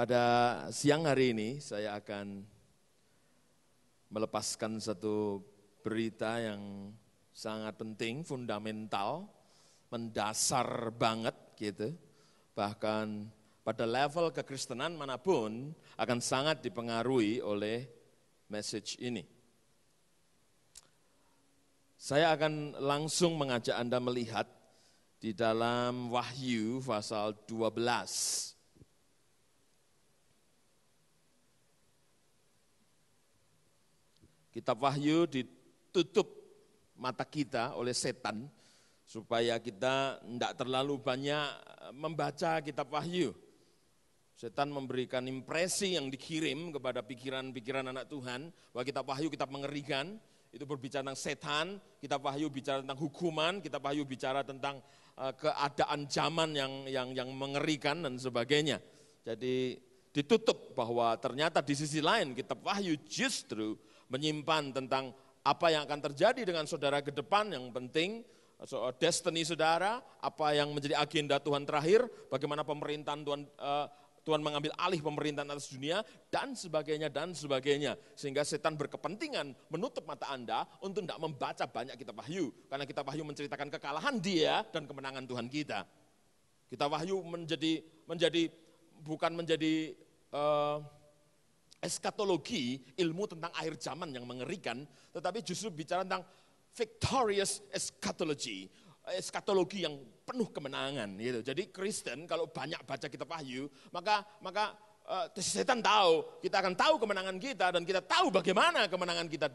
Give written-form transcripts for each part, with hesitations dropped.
Pada siang hari ini saya akan melepaskan satu berita yang sangat penting, fundamental, mendasar banget gitu. Bahkan pada level kekristenan manapun akan sangat dipengaruhi oleh message ini. Saya akan langsung mengajak Anda melihat di dalam Wahyu pasal 12. Kitab Wahyu ditutup mata kita oleh setan supaya kita tidak terlalu banyak membaca kitab Wahyu. Setan memberikan impresi yang dikirim kepada pikiran-pikiran anak Tuhan bahwa kitab Wahyu kitab mengerikan, itu berbicara tentang setan, kitab Wahyu bicara tentang hukuman, kitab Wahyu bicara tentang keadaan zaman yang mengerikan dan sebagainya. Jadi ditutup bahwa ternyata di sisi lain kitab Wahyu justru menyimpan tentang apa yang akan terjadi dengan saudara ke depan yang penting, destiny saudara, apa yang menjadi agenda Tuhan terakhir, bagaimana pemerintahan Tuhan mengambil alih pemerintahan atas dunia, dan sebagainya. Sehingga setan berkepentingan menutup mata Anda untuk tidak membaca banyak kitab Wahyu. Karena kitab Wahyu menceritakan kekalahan dia dan kemenangan Tuhan kita. Kitab Wahyu bukan menjadi eskatologi, ilmu tentang akhir zaman yang mengerikan, tetapi justru bicara tentang victorious eschatology, eskatologi yang penuh kemenangan gitu. Jadi Kristen kalau banyak baca kitab Wahyu, maka setan tahu, kita akan tahu kemenangan kita dan kita tahu bagaimana kemenangan kita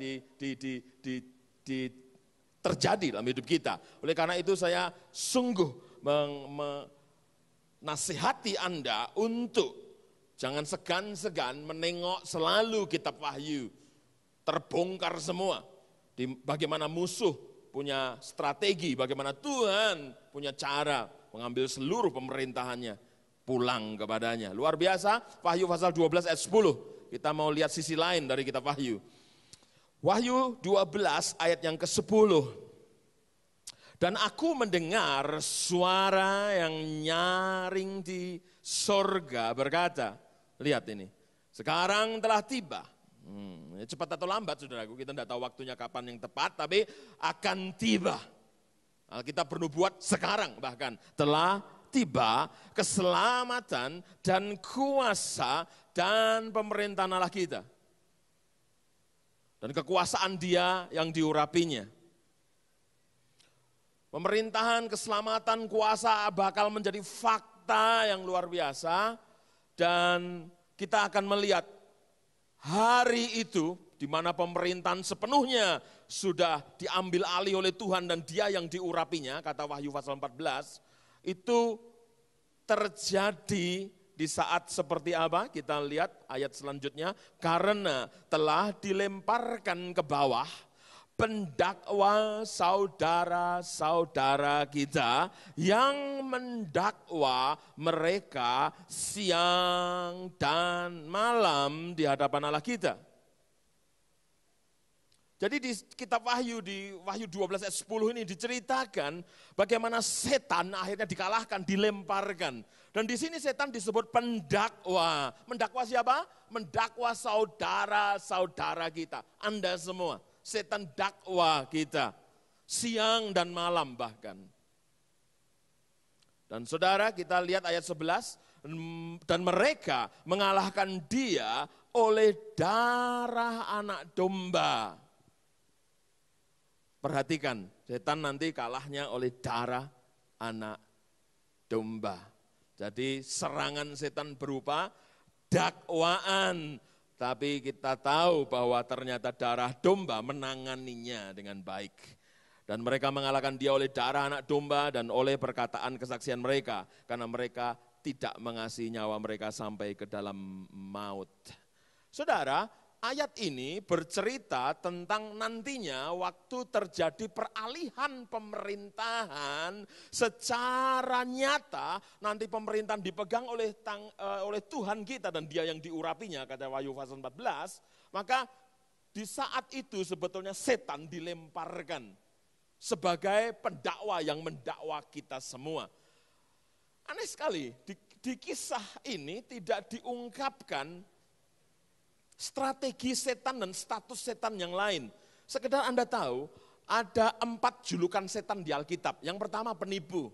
terjadi dalam hidup kita. Oleh karena itu saya sungguh menasihati Anda untuk jangan segan-segan menengok selalu kitab Wahyu. Terbongkar semua. Bagaimana musuh punya strategi, bagaimana Tuhan punya cara mengambil seluruh pemerintahannya pulang kepadanya. Luar biasa, Wahyu pasal 12 ayat 10. Kita mau lihat sisi lain dari kitab Wahyu. Wahyu 12 ayat yang ke-10. Dan aku mendengar suara yang nyaring di sorga berkata, lihat ini, sekarang telah tiba. Cepat atau lambat saudaraku, kita tidak tahu waktunya kapan yang tepat, tapi akan tiba. Alkitab bernubuat sekarang bahkan, telah tiba keselamatan dan kuasa dan pemerintahan Allah kita. Dan kekuasaan dia yang diurapinya. Pemerintahan, keselamatan, kuasa bakal menjadi fakta yang luar biasa. Dan kita akan melihat hari itu di mana pemerintahan sepenuhnya sudah diambil alih oleh Tuhan dan dia yang diurapinya, kata Wahyu pasal 14, itu terjadi di saat seperti apa? Kita lihat ayat selanjutnya, karena telah dilemparkan ke bawah pendakwa saudara-saudara kita yang mendakwa mereka siang dan malam di hadapan Allah kita. Jadi di kitab Wahyu, di Wahyu 12 ayat 10 ini diceritakan bagaimana setan akhirnya dikalahkan, dilemparkan. Dan di sini setan disebut pendakwa. Mendakwa siapa? Mendakwa saudara-saudara kita, Anda semua. Setan dakwa kita, siang dan malam bahkan. Dan saudara kita lihat ayat 11, dan mereka mengalahkan dia oleh darah anak domba. Perhatikan, setan nanti kalahnya oleh darah anak domba. Jadi serangan setan berupa dakwaan. Tapi kita tahu bahwa ternyata darah domba menanganinya dengan baik. Dan mereka mengalahkan dia oleh darah anak domba dan oleh perkataan kesaksian mereka. Karena mereka tidak mengasihi nyawa mereka sampai ke dalam maut. Saudara, ayat ini bercerita tentang nantinya waktu terjadi peralihan pemerintahan secara nyata, nanti pemerintahan dipegang oleh Tuhan kita dan dia yang diurapinya, kata Wahyu pasal 14, maka di saat itu sebetulnya setan dilemparkan sebagai pendakwa yang mendakwa kita semua. Aneh sekali, di di kisah ini tidak diungkapkan strategi setan dan status setan yang lain. Sekedar Anda tahu, ada 4 julukan setan di Alkitab. Yang pertama penipu.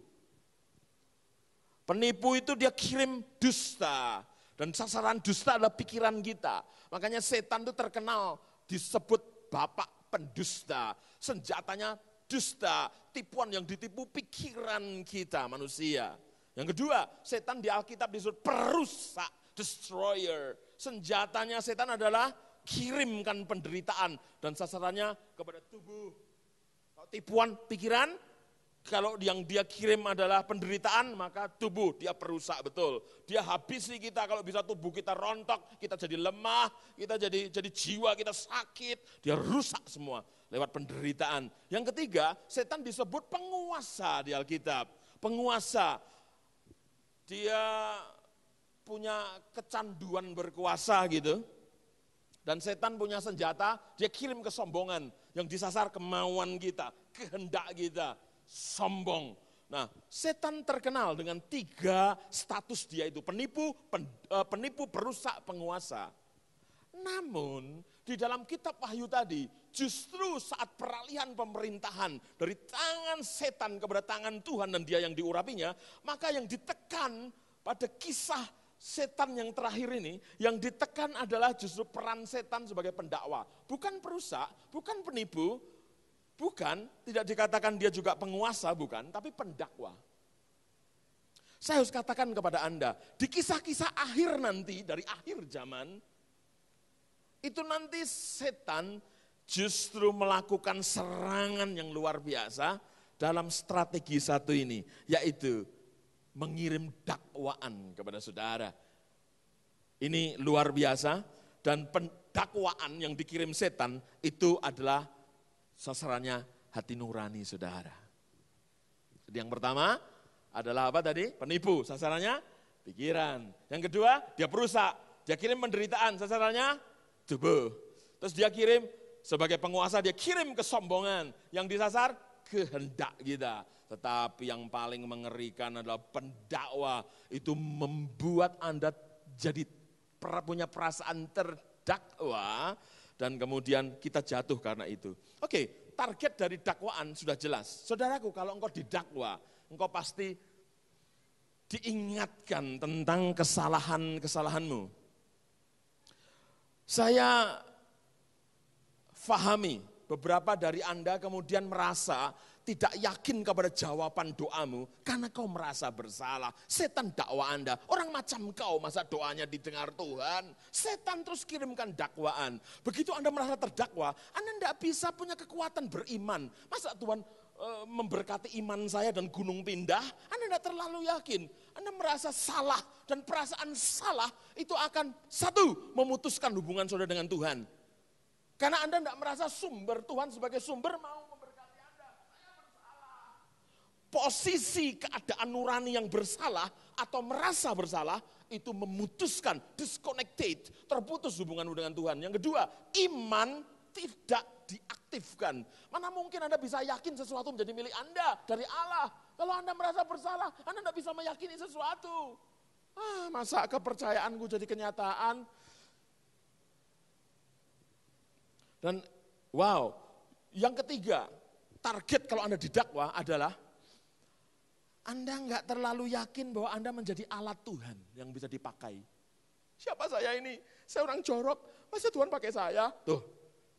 Penipu itu dia kirim dusta. Dan sasaran dusta adalah pikiran kita. Makanya setan itu terkenal disebut bapak pendusta. Senjatanya dusta, tipuan yang ditipu pikiran kita manusia. Yang kedua, setan di Alkitab disebut perusak, destroyer. Senjatanya setan adalah kirimkan penderitaan dan sasarannya kepada tubuh. Kalau tipuan pikiran, kalau yang dia kirim adalah penderitaan, maka tubuh dia perusak betul. Dia habisi kita, kalau bisa tubuh kita rontok, kita jadi lemah, kita jadi jiwa kita sakit, dia rusak semua lewat penderitaan. Yang ketiga, setan disebut penguasa di Alkitab. Penguasa, dia punya kecanduan berkuasa gitu. Dan setan punya senjata, dia kirim kesombongan yang disasar kemauan kita, kehendak kita, sombong. Nah, setan terkenal dengan 3 status dia itu, penipu, perusak, penguasa. Namun, di dalam kitab Wahyu tadi, justru saat peralihan pemerintahan dari tangan setan kepada tangan Tuhan dan dia yang diurapinya, maka yang ditekan pada kisah setan yang terakhir ini, yang ditekan adalah justru peran setan sebagai pendakwa. Bukan perusak, bukan penipu, bukan, tidak dikatakan dia juga penguasa, bukan, tapi pendakwa. Saya harus katakan kepada Anda, di kisah-kisah akhir nanti, dari akhir zaman, itu nanti setan justru melakukan serangan yang luar biasa dalam strategi satu ini, yaitu mengirim dakwaan kepada saudara. Ini luar biasa, dan pendakwaan yang dikirim setan itu adalah sasarannya hati nurani saudara. Jadi yang pertama adalah apa tadi? Penipu, sasarannya pikiran. Yang kedua, dia perusak, dia kirim penderitaan, sasarannya tubuh. Terus dia kirim sebagai penguasa, dia kirim kesombongan, yang disasar kehendak kita. Tetapi yang paling mengerikan adalah pendakwa, itu membuat Anda jadi punya perasaan terdakwa, dan kemudian kita jatuh karena itu. Oke, target dari dakwaan sudah jelas. Saudaraku, kalau engkau didakwa, engkau pasti diingatkan tentang kesalahan-kesalahanmu. Saya fahami beberapa dari Anda kemudian merasa tidak yakin kepada jawaban doamu karena kau merasa bersalah. Setan dakwa Anda, orang macam kau masa doanya didengar Tuhan. Setan terus kirimkan dakwaan. Begitu Anda merasa terdakwa, Anda tidak bisa punya kekuatan beriman. Masa Tuhan memberkati iman saya dan gunung pindah? Anda tidak terlalu yakin. Anda merasa salah, dan perasaan salah itu akan satu, memutuskan hubungan saudara dengan Tuhan. Karena Anda tidak merasa sumber Tuhan sebagai sumber mau memberkati Anda. Saya bersalah. Posisi keadaan nurani yang bersalah atau merasa bersalah itu memutuskan, disconnected, terputus hubunganmu dengan Tuhan. Yang kedua, iman tidak diaktifkan. Mana mungkin Anda bisa yakin sesuatu menjadi milik Anda dari Allah. Kalau Anda merasa bersalah, Anda tidak bisa meyakini sesuatu. Masa kepercayaanku jadi kenyataan? Dan wow, yang ketiga, target kalau Anda didakwa adalah Anda enggak terlalu yakin bahwa Anda menjadi alat Tuhan yang bisa dipakai. Siapa saya ini? Saya orang jorok, masa Tuhan pakai saya? Tuh,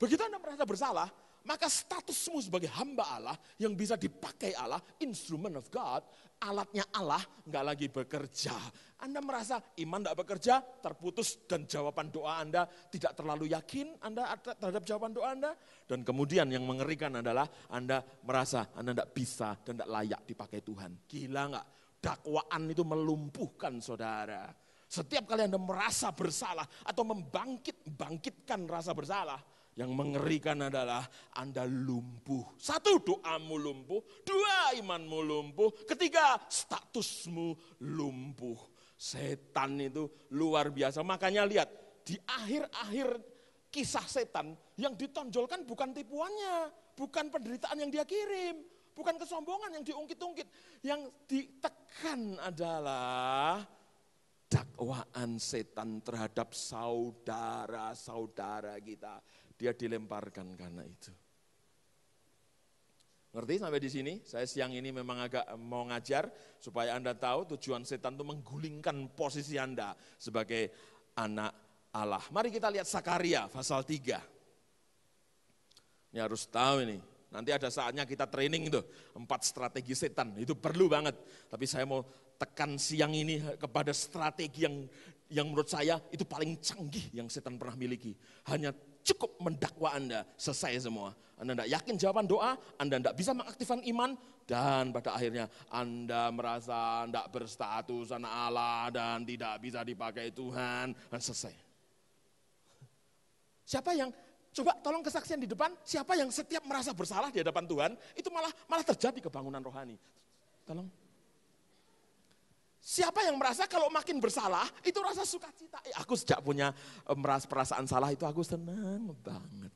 begitu Anda merasa bersalah, maka statusmu sebagai hamba Allah yang bisa dipakai Allah, instrument of God, alatnya Allah enggak lagi bekerja. Anda merasa iman enggak bekerja, terputus, dan jawaban doa Anda tidak terlalu yakin Anda terhadap jawaban doa Anda. Dan kemudian yang mengerikan adalah Anda merasa Anda enggak bisa dan enggak layak dipakai Tuhan. Gila enggak? Dakwaan itu melumpuhkan saudara. Setiap kali Anda merasa bersalah atau membangkitkan rasa bersalah, yang mengerikan adalah Anda lumpuh. Satu, doamu lumpuh. Dua, imanmu lumpuh. Ketiga, statusmu lumpuh. Setan itu luar biasa. Makanya lihat, di akhir-akhir kisah setan, yang ditonjolkan bukan tipuannya, bukan penderitaan yang dia kirim, bukan kesombongan yang diungkit-ungkit. Yang ditekan adalah dakwaan setan terhadap saudara-saudara kita. Dia dilemparkan karena itu. Ngerti sampai di sini? Saya siang ini memang agak mau ngajar supaya Anda tahu tujuan setan itu menggulingkan posisi Anda sebagai anak Allah. Mari kita lihat Sakaria pasal 3. Ini harus tahu ini. Nanti ada saatnya kita training itu 4 strategi setan. Itu perlu banget. Tapi saya mau tekan siang ini kepada strategi yang menurut saya itu paling canggih yang setan pernah miliki. Hanya cukup mendakwa Anda, selesai semua. Anda tidak yakin jawaban doa, Anda tidak bisa mengaktifkan iman, dan pada akhirnya Anda merasa tidak berstatus anak Allah dan tidak bisa dipakai Tuhan, dan selesai. Siapa yang, coba tolong kesaksian di depan, siapa yang setiap merasa bersalah di hadapan Tuhan, itu malah terjadi kebangunan rohani. Tolong. Siapa yang merasa kalau makin bersalah, itu rasa sukacita. Aku sejak punya perasaan salah itu aku senang banget.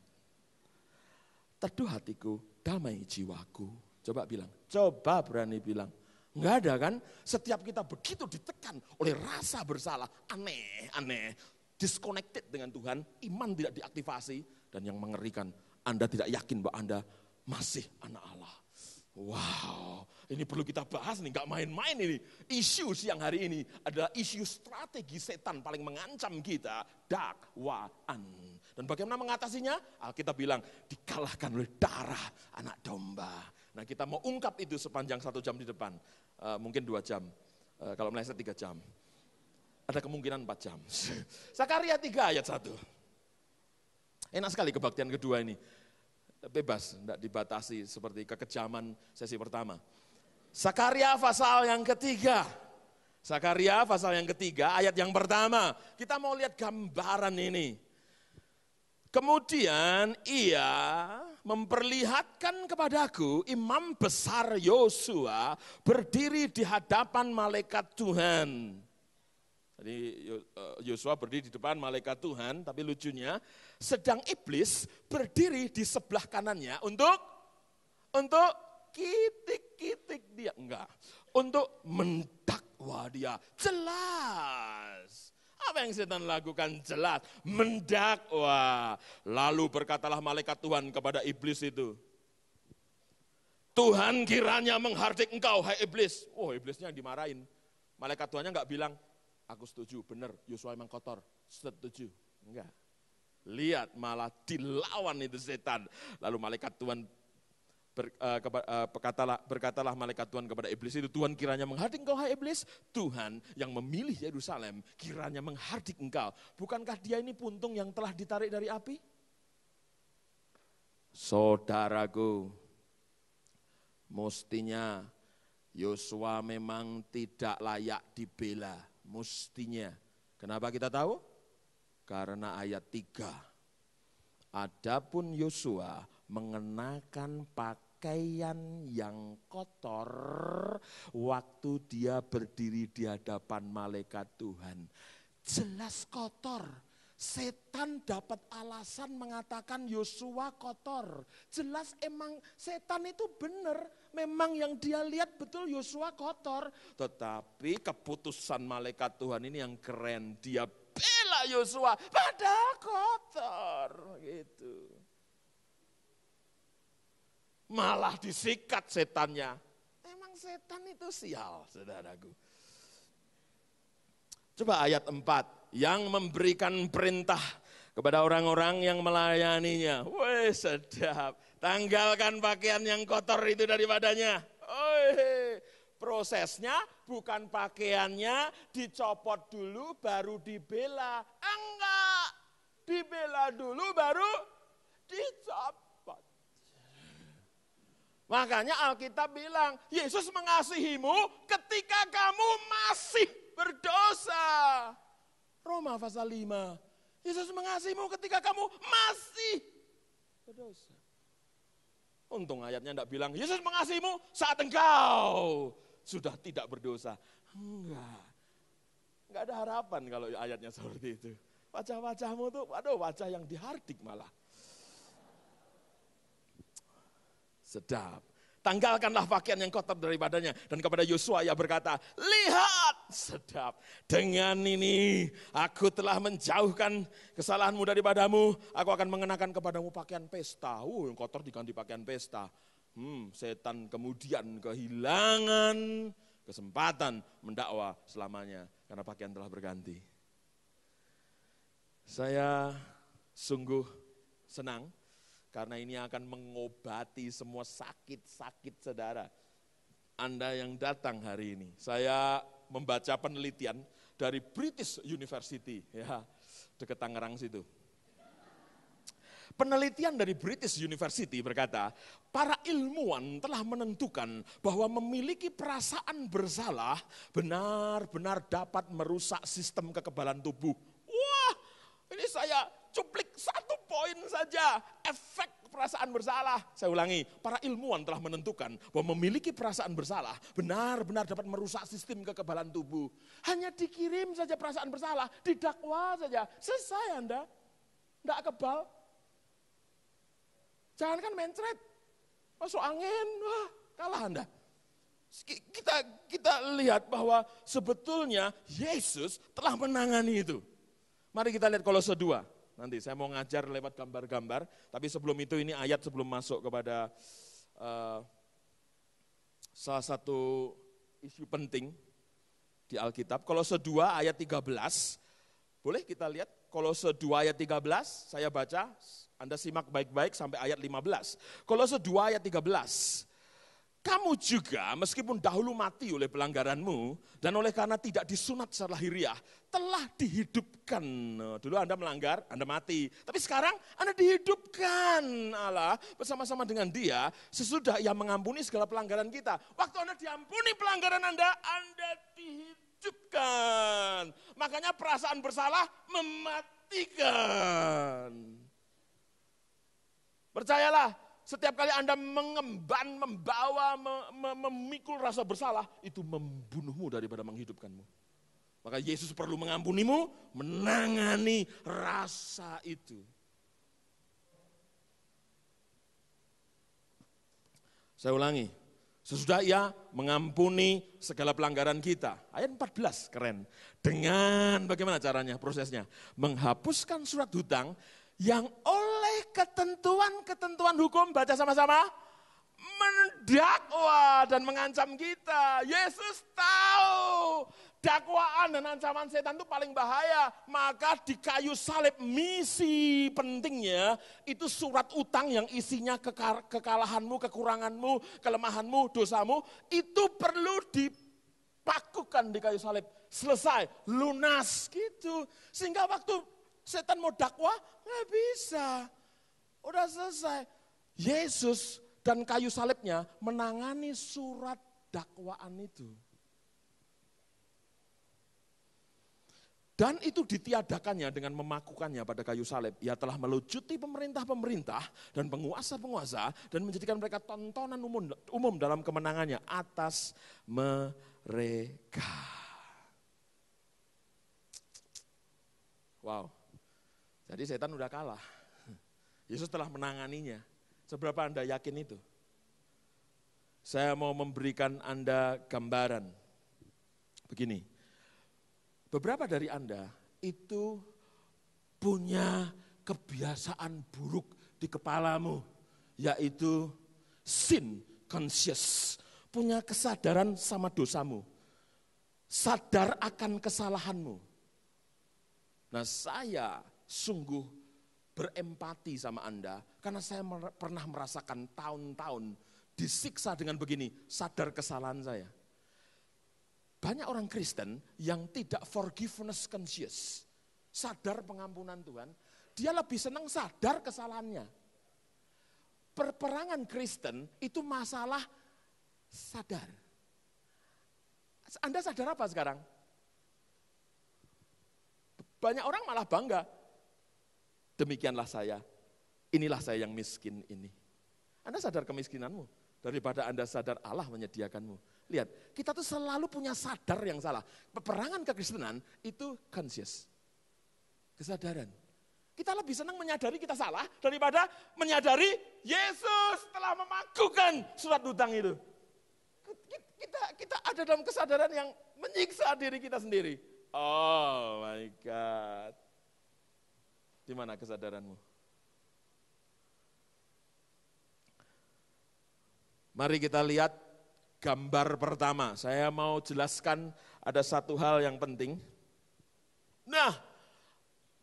Teduh hatiku, damai jiwaku. Coba bilang, coba berani bilang. Enggak ada kan? Setiap kita begitu ditekan oleh rasa bersalah, aneh, disconnected dengan Tuhan, iman tidak diaktifasi, dan yang mengerikan, Anda tidak yakin bahwa Anda masih anak Allah. Wow, ini perlu kita bahas nih, gak main-main ini. Isu siang hari ini adalah isu strategi setan paling mengancam kita, dakwaan. Dan bagaimana mengatasinya? Alkitab bilang, dikalahkan oleh darah anak domba. Nah kita mau ungkap itu sepanjang 1 jam di depan, mungkin 2 jam, kalau meleset 3 jam. Ada kemungkinan 4 jam. Sakaria 3 ayat 1. Enak sekali kebaktian kedua ini. Bebas, tidak dibatasi seperti kekejaman sesi pertama. Sakaria pasal yang ketiga. Sakaria pasal yang ketiga, ayat yang pertama. Kita mau lihat gambaran ini. Kemudian ia memperlihatkan kepadaku imam besar Yosua berdiri di hadapan malaikat Tuhan. Jadi Yosua berdiri di depan malaikat Tuhan, tapi lucunya sedang iblis berdiri di sebelah kanannya untuk kitik-kitik dia, enggak. Untuk mendakwa dia, jelas. Apa yang setan lakukan? Jelas, mendakwa. Lalu berkatalah malaikat Tuhan kepada iblis itu, Tuhan kiranya menghardik engkau, hai iblis. Oh, iblisnya dimarahin. Malaikat Tuhannya enggak bilang, aku setuju, benar, Yosua memang kotor, setuju. Enggak. Lihat, malah dilawan itu setan. Lalu malaikat Tuhan berkatalah malaikat Tuhan kepada iblis itu, Tuhan kiranya menghardik engkau, hai iblis. Tuhan yang memilih Yerusalem kiranya menghardik engkau. Bukankah dia ini puntung yang telah ditarik dari api? Saudaraku, mestinya Yosua memang tidak layak dibela. Mestinya. Kenapa kita tahu? Karena ayat 3. Adapun Yosua mengenakan pakaian yang kotor waktu dia berdiri di hadapan malaikat Tuhan. Jelas kotor. Setan dapat alasan mengatakan Yosua kotor. Jelas emang setan itu benar. Memang yang dia lihat betul Yosua kotor. Tetapi keputusan malaikat Tuhan ini yang keren. Dia bela Yosua padahal kotor. Gitu. Malah disikat setannya. Emang setan itu sial, saudaraku. Coba ayat 4, yang memberikan perintah kepada orang-orang yang melayaninya. Wih, sedap. Tanggalkan pakaian yang kotor itu daripadanya. Wih, prosesnya bukan pakaiannya dicopot dulu baru dibela. Enggak, dibela dulu baru dicopot. Makanya Alkitab bilang, Yesus mengasihimu ketika kamu masih berdosa. Roma pasal 5. Yesus mengasihimu ketika kamu masih berdosa. Untung ayatnya tidak bilang, Yesus mengasihimu saat engkau sudah tidak berdosa. Enggak. Enggak ada harapan kalau ayatnya seperti itu. Wajah-wajahmu tuh, waduh, wajah yang dihardik malah. Sedap. tanggalkanlah pakaian yang kotor daripadanya. Dan kepada Yosua ia berkata, lihat, sedap, dengan ini aku telah menjauhkan kesalahanmu daripadamu, aku akan mengenakan kepadamu pakaian pesta. Yang kotor diganti pakaian pesta. Setan kemudian kehilangan kesempatan mendakwa selamanya karena pakaian telah berganti. Saya sungguh senang karena ini akan mengobati semua sakit-sakit saudara. Anda yang datang hari ini, saya membaca penelitian dari British University, ya, dekat Tangerang situ. Penelitian dari British University berkata, para ilmuwan telah menentukan bahwa memiliki perasaan bersalah benar-benar dapat merusak sistem kekebalan tubuh. Wah, ini saya cuplik satu poin saja, efek perasaan bersalah. Saya ulangi, para ilmuwan telah menentukan bahwa memiliki perasaan bersalah benar-benar dapat merusak sistem kekebalan tubuh. Hanya dikirim saja perasaan bersalah, didakwa saja, selesai Anda. Tidak kebal. Jangan kan mencret, masuk angin, wah kalah Anda. Kita lihat bahwa sebetulnya Yesus telah menangani itu. Mari kita lihat Kolose 2. Nanti saya mau ngajar lewat gambar-gambar, tapi sebelum itu ini ayat sebelum masuk kepada salah satu isu penting di Alkitab. Kolose 2 ayat 13, boleh kita lihat Kolose 2 ayat 13, saya baca, Anda simak baik-baik sampai ayat 15. Kolose 2 ayat 13. Kamu juga meskipun dahulu mati oleh pelanggaranmu dan oleh karena tidak disunat secara lahiriah telah dihidupkan. Dulu Anda melanggar, Anda mati. Tapi sekarang Anda dihidupkan Allah bersama-sama dengan Dia sesudah Ia mengampuni segala pelanggaran kita. Waktu Anda diampuni pelanggaran Anda dihidupkan. Makanya perasaan bersalah mematikan. Percayalah. Setiap kali Anda mengemban, membawa, memikul rasa bersalah, itu membunuhmu daripada menghidupkanmu. Maka Yesus perlu mengampunimu, menangani rasa itu. Saya ulangi, sesudah Ia mengampuni segala pelanggaran kita. Ayat 14, keren. Dengan bagaimana caranya, prosesnya? Menghapuskan surat hutang yang oleh ketentuan-ketentuan hukum, baca sama-sama, mendakwa dan mengancam kita. Yesus tahu dakwaan dan ancaman setan itu paling bahaya. Maka di kayu salib misi pentingnya itu surat utang yang isinya kekalahanmu, kekuranganmu, kelemahanmu, dosamu. Itu perlu dipakukan di kayu salib. Selesai, lunas gitu. Sehingga waktu setan mau dakwah, nggak bisa. Udah selesai. Yesus dan kayu salibnya menangani surat dakwaan itu. Dan itu ditiadakannya dengan memakukannya pada kayu salib. Ia telah melucuti pemerintah-pemerintah dan penguasa-penguasa dan menjadikan mereka tontonan umum dalam kemenangannya atas mereka. Wow. Jadi setan udah kalah. Yesus telah menanganinya. Seberapa Anda yakin itu? Saya mau memberikan Anda gambaran. Begini, beberapa dari Anda itu punya kebiasaan buruk di kepalamu, yaitu sin conscious, punya kesadaran sama dosamu, sadar akan kesalahanmu. Nah, saya sungguh berempati sama Anda, karena saya pernah merasakan tahun-tahun disiksa dengan begini, sadar kesalahan saya. Banyak orang Kristen yang tidak forgiveness conscious, sadar pengampunan Tuhan, dia lebih senang sadar kesalahannya. Perperangan Kristen itu masalah sadar. Anda sadar apa sekarang? Banyak orang malah bangga. Demikianlah saya, inilah saya yang miskin ini. Anda sadar kemiskinanmu, daripada Anda sadar Allah menyediakanmu. Lihat, kita tuh selalu punya sadar yang salah. Peperangan kekristenan itu conscious, kesadaran. Kita lebih senang menyadari kita salah daripada menyadari Yesus telah memakukan surat hutang itu. Kita ada dalam kesadaran yang menyiksa diri kita sendiri. Oh my God. Di mana kesadaranmu? Mari kita lihat gambar pertama. Saya mau jelaskan ada satu hal yang penting. Nah,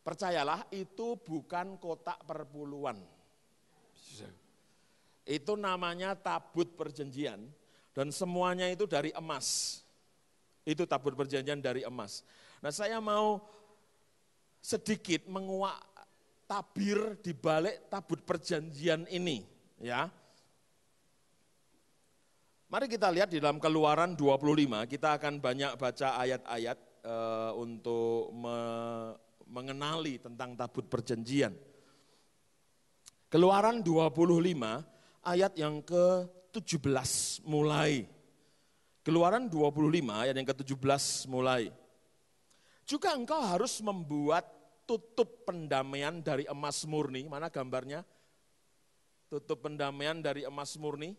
percayalah itu bukan kotak perpuluhan. Itu namanya tabut perjanjian dan semuanya itu dari emas. Itu tabut perjanjian dari emas. Nah, saya mau sedikit menguak tabir di balik tabut perjanjian ini, ya. Mari kita lihat di dalam Keluaran 25, kita akan banyak baca ayat-ayat untuk mengenali tentang tabut perjanjian. Keluaran 25 ayat yang ke-17 mulai. Keluaran 25 ayat yang ke-17 mulai. Juga engkau harus membuat tutup pendamaian dari emas murni. Mana gambarnya? Tutup pendamaian dari emas murni.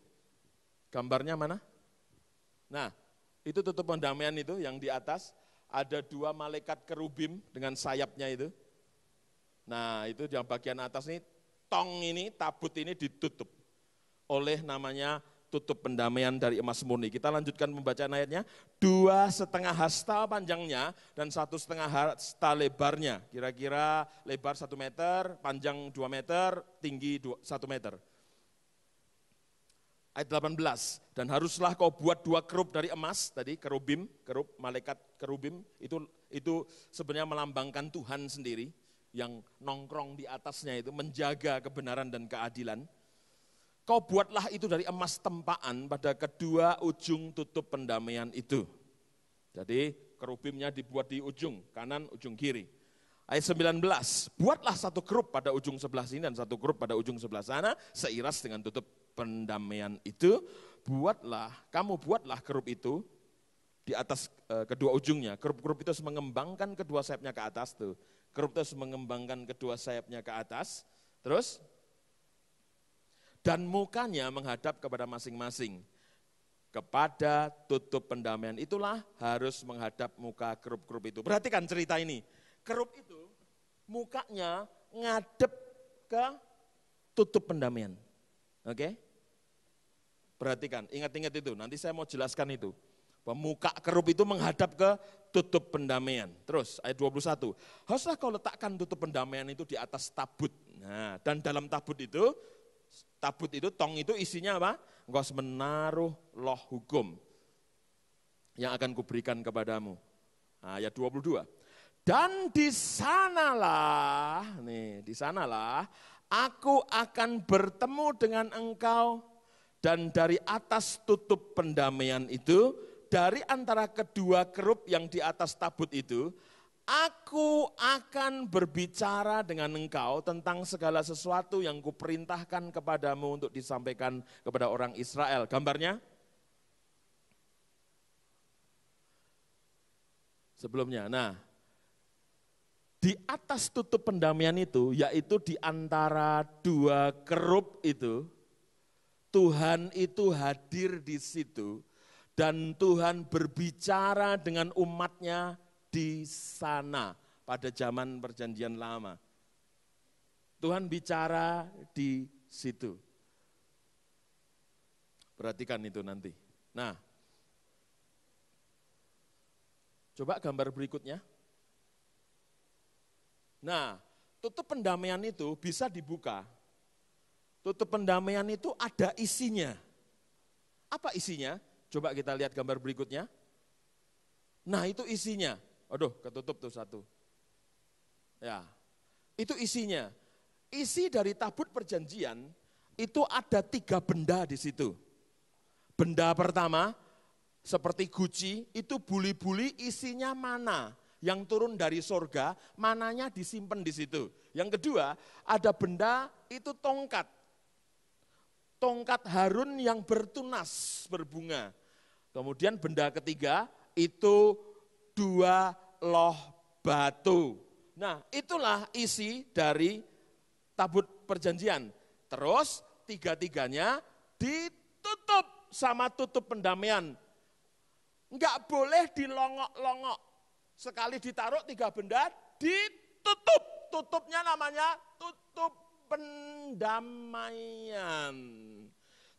Gambarnya mana? Nah, itu tutup pendamaian itu yang di atas. Ada 2 malaikat kerubim dengan sayapnya itu. Nah, itu yang bagian atas ini, tong ini, tabut ini ditutup oleh namanya tutup pendamaian dari emas murni. Kita lanjutkan pembacaan ayatnya. 2,5 hasta panjangnya dan 1,5 hasta lebarnya. Kira-kira lebar 1 meter, panjang 2 meter, tinggi 1 meter. Ayat 18, dan haruslah kau buat 2 kerub dari emas, tadi kerubim, malaikat kerubim, itu sebenarnya melambangkan Tuhan sendiri, yang nongkrong di atasnya itu, menjaga kebenaran dan keadilan. Kau buatlah itu dari emas tempaan pada kedua ujung tutup pendamaian itu. Jadi kerubimnya dibuat di ujung kanan, ujung kiri. Ayat 19, buatlah 1 kerub pada ujung sebelah sini dan 1 kerub pada ujung sebelah sana, seiras dengan tutup pendamaian itu. Kamu buatlah kerub itu di atas kedua ujungnya. Kerub-kerub itu harus mengembangkan kedua sayapnya ke atas tuh. Kerub itu harus mengembangkan kedua sayapnya ke atas. Terus, dan mukanya menghadap kepada masing-masing. Kepada tutup pendamaian itulah harus menghadap muka kerub-kerub itu. Perhatikan cerita ini. Kerub itu mukanya ngadep ke tutup pendamaian. Oke? Perhatikan, ingat-ingat itu, nanti saya mau jelaskan itu. Muka kerub itu menghadap ke tutup pendamaian. Terus ayat 21, haruslah kau letakkan tutup pendamaian itu di atas tabut. Nah, dan dalam tabut itu, tong itu isinya apa? Engkau harus menaruh loh hukum yang akan kuberikan kepadamu. Nah, ayat 22. Dan di sanalah aku akan bertemu dengan engkau dan dari atas tutup pendamaian itu, dari antara kedua kerub yang di atas tabut itu, aku akan berbicara dengan engkau tentang segala sesuatu yang kuperintahkan kepadamu untuk disampaikan kepada orang Israel. Gambarnya? Sebelumnya, di atas tutup pendamaian itu, yaitu di antara 2 kerub itu, Tuhan itu hadir di situ dan Tuhan berbicara dengan umatnya di sana pada zaman perjanjian lama. Tuhan bicara di situ. Perhatikan itu nanti. Nah, coba gambar berikutnya. Nah, tutup pendamaian itu bisa dibuka. Tutup pendamaian itu ada isinya. Apa isinya? Coba kita lihat gambar berikutnya. Nah, itu isinya. Aduh, ketutup tuh 1. Ya, itu isinya. Isi dari tabut perjanjian itu ada 3 benda di situ. Benda pertama, seperti guci, itu buli-buli isinya mana yang turun dari sorga, mananya disimpan di situ. Yang kedua, ada benda itu tongkat. Tongkat Harun yang bertunas berbunga. Kemudian benda ketiga itu 2 loh batu. Nah, itulah isi dari tabut perjanjian. Terus tiga-tiganya ditutup sama tutup pendamaian. Enggak boleh dilongok-longok. Sekali ditaruh 3 benda, ditutup. Tutupnya namanya tutup pendamaian.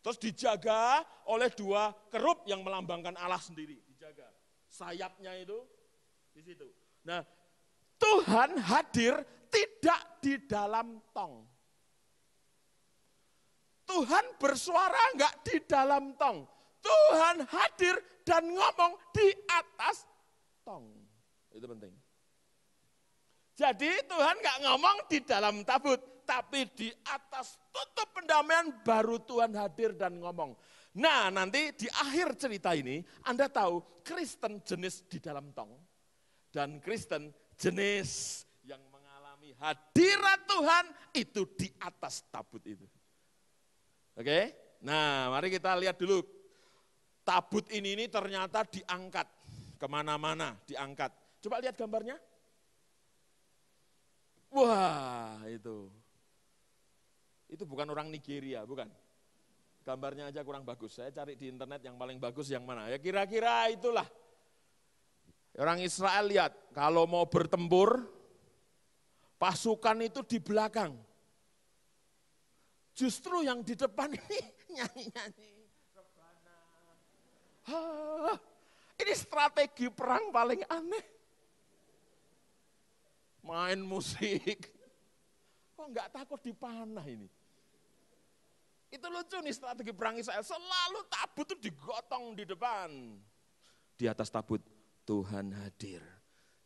Terus dijaga oleh 2 kerup yang melambangkan Allah sendiri. Dijaga. Sayapnya itu di situ. Nah, Tuhan hadir tidak di dalam tong. Tuhan bersuara enggak di dalam tong. Tuhan hadir dan ngomong di atas tong. Itu penting. Jadi Tuhan enggak ngomong di dalam tabut, tapi di atas tutup pendamaian baru Tuhan hadir dan ngomong. Nah, nanti di akhir cerita ini Anda tahu Kristen jenis di dalam tong dan Kristen jenis yang mengalami hadirat Tuhan itu di atas tabut itu. Oke? Nah, mari kita lihat dulu. Tabut ini ternyata diangkat kemana-mana, diangkat. Coba lihat gambarnya. Wah, itu bukan orang Nigeria, bukan. Gambarnya aja kurang bagus. Saya cari di internet yang paling bagus yang mana. Ya kira-kira itulah. Orang Israel lihat, kalau mau bertempur, pasukan itu di belakang. Justru yang di depan ini nyanyi-nyanyi. Ini strategi perang paling aneh. Main musik. Kok enggak takut dipanah ini? Itu lucu nih strategi perang Israel. Selalu tabut itu digotong di depan. Di atas tabut Tuhan hadir.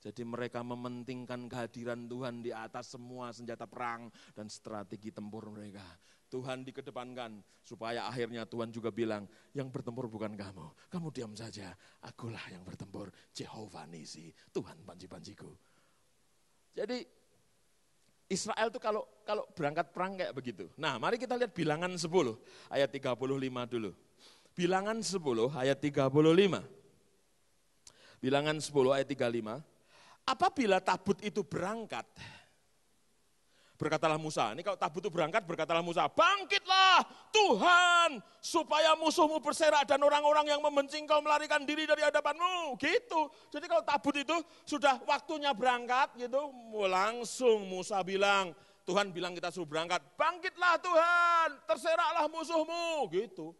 Jadi mereka mementingkan kehadiran Tuhan di atas semua senjata perang dan strategi tempur mereka. Tuhan dikedepankan supaya akhirnya Tuhan juga bilang, yang bertempur bukan kamu, kamu diam saja, akulah yang bertempur, Jehovah Nisi, Tuhan panji-panjiku. Jadi Israel itu kalau berangkat perang kayak begitu. Nah, mari kita lihat Bilangan 10 ayat 35 dulu. Bilangan 10 ayat 35. Bilangan 10 ayat 35. Apabila tabut itu berangkat, berkatalah Musa, ini kalau tabut itu berangkat, berkatalah Musa, bangkitlah Tuhan, supaya musuhmu berserak dan orang-orang yang membenci engkau melarikan diri dari hadapanmu, gitu. Jadi kalau tabut itu sudah waktunya berangkat, gitu, langsung Musa bilang, Tuhan bilang kita suruh berangkat, bangkitlah Tuhan, terseraklah musuhmu, gitu.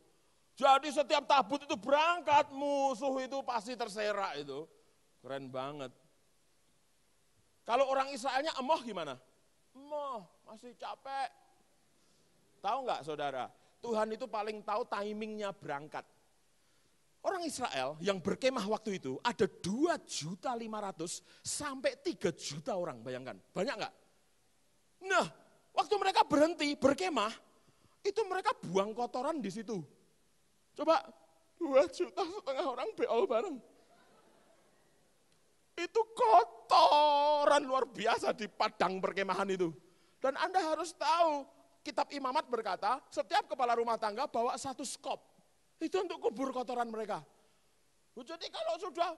Jadi setiap tabut itu berangkat, musuh itu pasti terserak itu. Keren banget. Kalau orang Israelnya emoh gimana? Emoh, masih capek. Tahu nggak saudara, Tuhan itu paling tahu timingnya berangkat. Orang Israel yang berkemah waktu itu ada 2.500.000 sampai 3 juta orang, bayangkan. Banyak nggak? Nah, waktu mereka berhenti berkemah, itu mereka buang kotoran di situ. Coba 2,5 juta orang beol bareng. Itu kotoran luar biasa di padang perkemahan itu. Dan Anda harus tahu, kitab Imamat berkata, setiap kepala rumah tangga bawa 1 skop. Itu untuk kubur kotoran mereka. Jadi kalau sudah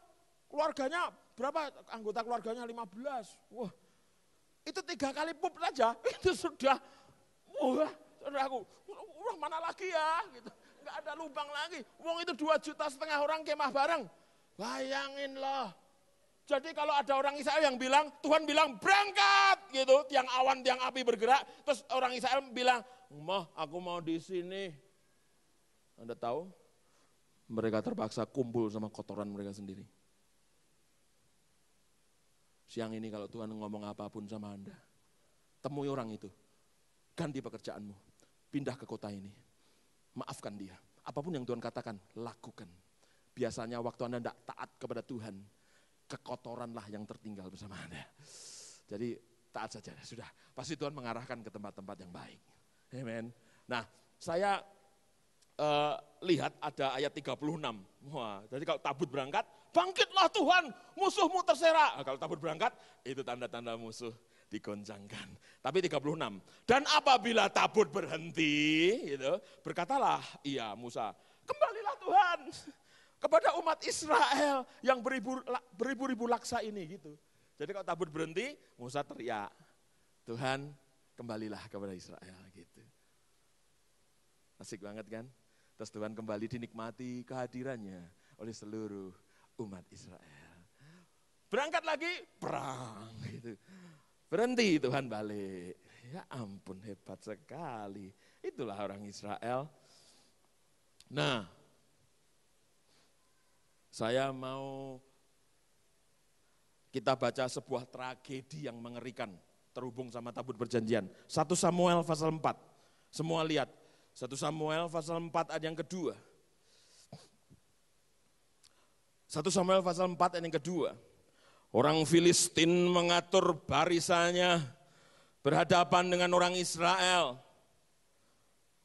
keluarganya, berapa anggota keluarganya? 15. Wah, itu 3 kali pup saja, itu sudah, wah, saudaraku, wah mana lagi ya, gitu. Nggak ada lubang lagi. Wong itu 2,5 juta orang kemah bareng. Bayangin loh. Jadi kalau ada orang Israel yang bilang, Tuhan bilang berangkat gitu, tiang awan, tiang api bergerak, terus orang Israel bilang, "Mah, aku mau di sini." Anda tahu? Mereka terpaksa kumpul sama kotoran mereka sendiri. Siang ini kalau Tuhan ngomong apapun sama Anda, temui orang itu, ganti pekerjaanmu, pindah ke kota ini, maafkan dia. Apapun yang Tuhan katakan, lakukan. Biasanya waktu Anda tidak taat kepada Tuhan, kekotoranlah yang tertinggal bersama Anda. Jadi taat saja, sudah. Pasti Tuhan mengarahkan ke tempat-tempat yang baik. Amen. Nah, saya lihat ada ayat 36. Wah, jadi kalau tabut berangkat, bangkitlah Tuhan, musuhmu terserak. Nah, kalau tabut berangkat, itu tanda-tanda musuh digoncangkan. Tapi 36. Dan apabila tabut berhenti, gitu, berkatalah, iya Musa, kembalilah Tuhan kepada umat Israel yang beribu-ribu laksa ini gitu. Jadi kalau tabut berhenti, Musa teriak, Tuhan kembalilah kepada Israel gitu. Asik banget kan? Terus Tuhan kembali dinikmati kehadirannya oleh seluruh umat Israel. Berangkat lagi, perang gitu. Berhenti, Tuhan balik. Ya ampun, hebat sekali. Itulah orang Israel. Nah, saya mau kita baca sebuah tragedi yang mengerikan terhubung sama tabut perjanjian. 1 Samuel pasal 4. Semua lihat. 1 Samuel pasal 4 ayat yang kedua. 1 Samuel pasal 4 ayat yang kedua. Orang Filistin mengatur barisannya berhadapan dengan orang Israel.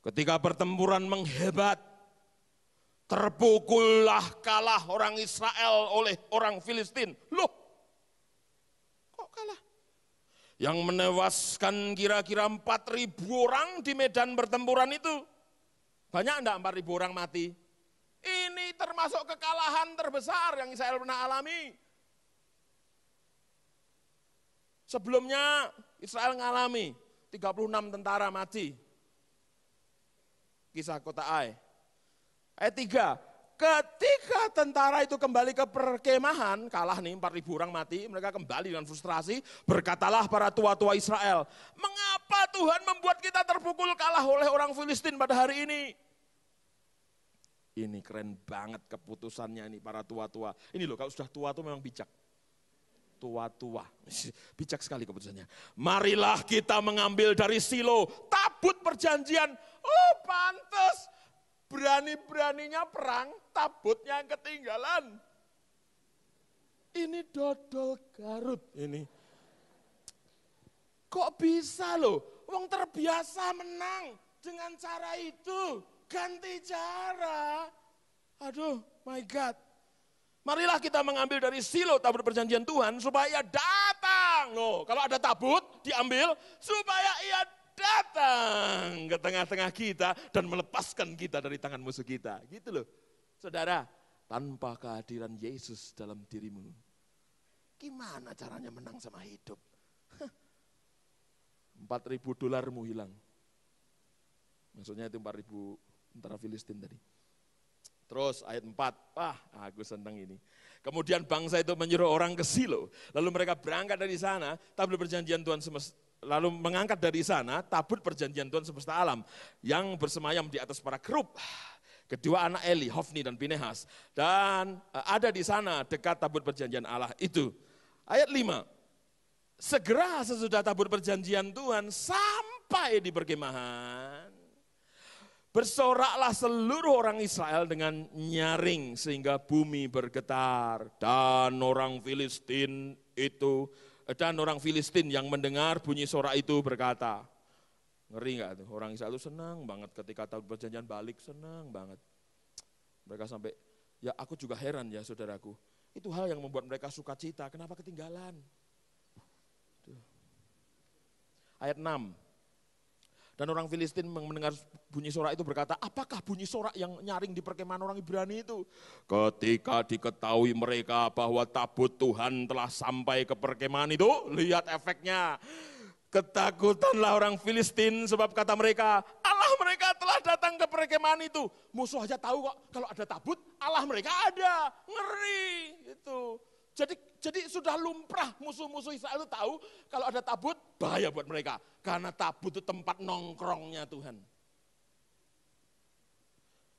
Ketika pertempuran menghebat, terpukullah kalah orang Israel oleh orang Filistin. Loh, kok kalah? Yang menewaskan kira-kira 4.000 orang di medan pertempuran itu. Banyak enggak 4.000 orang mati? Ini termasuk kekalahan terbesar yang Israel pernah alami. Sebelumnya Israel mengalami 36 tentara mati. Kisah kota Ai. Ayat 3. Ketika tentara itu kembali ke perkemahan, kalah nih 4.000 orang mati, mereka kembali dengan frustrasi, berkatalah para tua-tua Israel, mengapa Tuhan membuat kita terpukul kalah oleh orang Filistin pada hari ini? Ini keren banget keputusannya ini para tua-tua. Ini loh, kalau sudah tua tuh memang bijak. Tua-tua, bijak sekali keputusannya. Marilah kita mengambil dari Silo tabut perjanjian. Oh pantes, berani-beraninya perang, tabutnya yang ketinggalan. Ini dodol Garut ini. Kok bisa loh, wong terbiasa menang dengan cara itu, ganti cara. Aduh, my God. Marilah kita mengambil dari Silo tabut perjanjian Tuhan supaya datang. Loh, kalau ada tabut diambil supaya ia datang ke tengah-tengah kita dan melepaskan kita dari tangan musuh kita. Gitu loh. Saudara, tanpa kehadiran Yesus dalam dirimu, gimana caranya menang sama hidup? 4.000 dolarmu hilang. Maksudnya itu 4.000 tentara Filistin tadi. Terus ayat 4, wah aku senang ini. Kemudian bangsa itu menyuruh orang ke Silo, lalu mereka berangkat dari sana, tabut perjanjian Tuhan lalu mengangkat dari sana tabut perjanjian Tuhan semesta alam yang bersemayam di atas para kerub. Kedua anak Eli, Hofni dan Pinehas, dan ada di sana dekat tabut perjanjian Allah itu. Ayat 5, segera sesudah tabut perjanjian Tuhan sampai di perkemahan, bersoraklah seluruh orang Israel dengan nyaring sehingga bumi bergetar. Dan orang Filistin yang mendengar bunyi sorak itu berkata, ngeri nggak tuh? Orang Israel itu senang banget ketika tabut perjanjian balik, senang banget. Mereka sampai, ya aku juga heran ya saudaraku. Itu hal yang membuat mereka sukacita, kenapa ketinggalan? Ayat 6. Dan orang Filistin mendengar bunyi sorak itu berkata, apakah bunyi sorak yang nyaring di perkemahan orang Ibrani itu? Ketika diketahui mereka bahwa tabut Tuhan telah sampai ke perkemahan itu, lihat efeknya. Ketakutanlah orang Filistin sebab kata mereka, Allah mereka telah datang ke perkemahan itu. Musuh aja tahu kok kalau ada tabut, Allah mereka ada. Ngeri itu. Jadi sudah lumrah musuh-musuh Israel itu tahu kalau ada tabut bahaya buat mereka. Karena tabut itu tempat nongkrongnya Tuhan.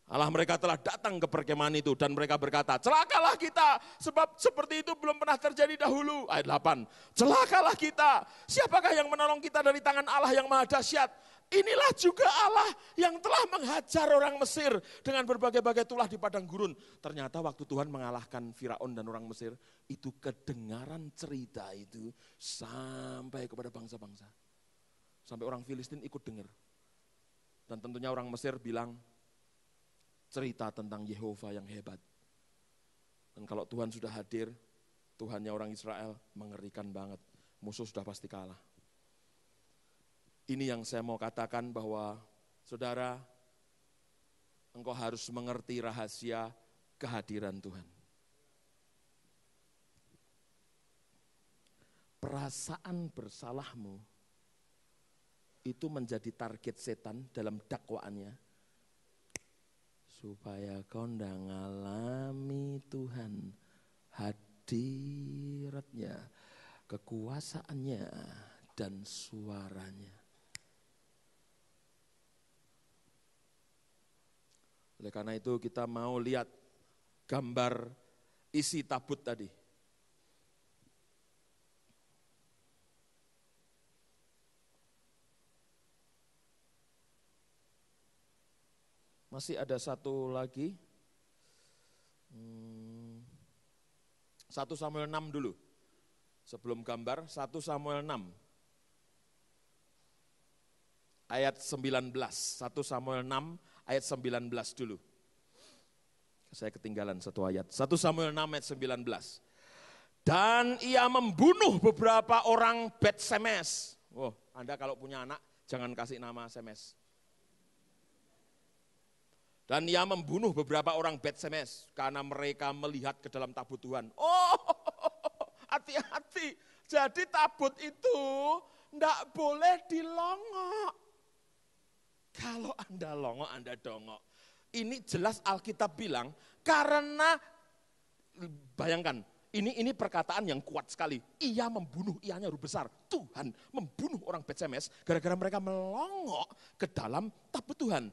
Allah mereka telah datang ke perkemahan itu dan mereka berkata, celakalah kita sebab seperti itu belum pernah terjadi dahulu. Ayat 8, celakalah kita, siapakah yang menolong kita dari tangan Allah yang maha dahsyat? Inilah juga Allah yang telah menghajar orang Mesir dengan berbagai-bagai tulah di padang gurun. Ternyata waktu Tuhan mengalahkan Firaun dan orang Mesir, itu kedengaran cerita itu sampai kepada bangsa-bangsa. Sampai orang Filistin ikut dengar. Dan tentunya orang Mesir bilang, cerita tentang Yehova yang hebat. Dan kalau Tuhan sudah hadir, Tuhannya orang Israel mengerikan banget. Musuh sudah pasti kalah. Ini yang saya mau katakan bahwa saudara, engkau harus mengerti rahasia kehadiran Tuhan. perasaan bersalahmu itu menjadi target setan dalam dakwaannya. Supaya kau ndak ngalami Tuhan hadiratnya, kekuasaannya, dan suaranya. Oleh karena itu kita mau lihat gambar isi tabut tadi. Masih ada satu lagi. 1 Samuel 6 dulu. Sebelum gambar, 1 Samuel 6. Ayat 19. 1 Samuel 6 ayat 19 dulu. Saya ketinggalan satu ayat. 1 Samuel 6 ayat 19. Dan ia membunuh beberapa orang Bet-Semes. Oh, Anda kalau punya anak, jangan kasih nama Semes. Dan ia membunuh beberapa orang Bet-Semes karena mereka melihat ke dalam tabut Tuhan. Oh, hati-hati. Jadi tabut itu enggak boleh dilongok. Kalau Anda longok, Anda dongok. Ini jelas Alkitab bilang karena bayangkan, ini perkataan yang kuat sekali. Ia membunuh, ianya huruf besar. Tuhan membunuh orang Bet-Semes gara-gara mereka melongok ke dalam tabut Tuhan.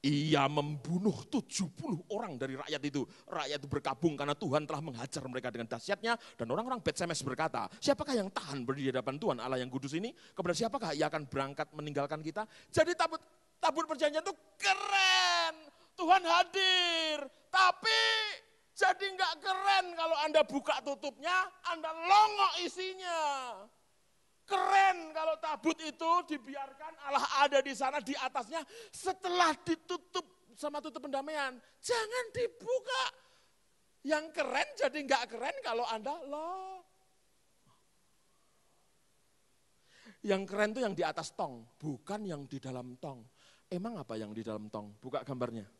Ia membunuh 70 orang dari rakyat itu. Rakyat itu berkabung karena Tuhan telah menghajar mereka dengan dahsyatnya. Dan orang-orang Bet-Semes berkata, siapakah yang tahan berdiri di hadapan Tuhan Allah yang kudus ini? Kepada siapakah ia akan berangkat meninggalkan kita? Jadi tabut perjanjian itu keren. Tuhan hadir. Tapi jadi enggak keren kalau Anda buka tutupnya, Anda longok isinya. Keren kalau tabut itu dibiarkan Allah ada di sana di atasnya setelah ditutup sama tutup pendamaian. Jangan dibuka. Yang keren jadi enggak keren kalau Anda loh. Yang keren itu yang di atas tong, bukan yang di dalam tong. Emang apa yang di dalam tong? Buka gambarnya.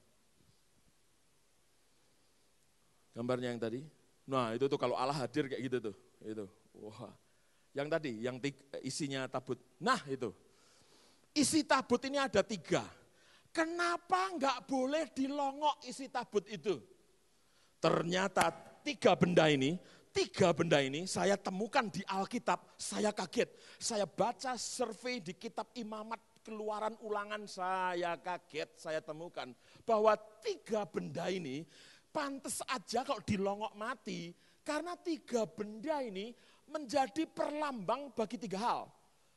Gambarnya yang tadi. Nah itu tuh kalau Allah hadir kayak gitu tuh. Itu. Wah. Yang tadi, yang isinya tabut. Nah itu, isi tabut ini ada 3. Kenapa enggak boleh dilongok isi tabut itu? Ternyata 3 benda ini saya temukan di Alkitab, saya kaget. Saya baca survei di kitab Imamat, Keluaran, Ulangan, saya kaget, saya temukan. Bahwa 3 benda ini pantas aja kalau dilongok mati, karena 3 benda ini menjadi perlambang bagi 3 hal.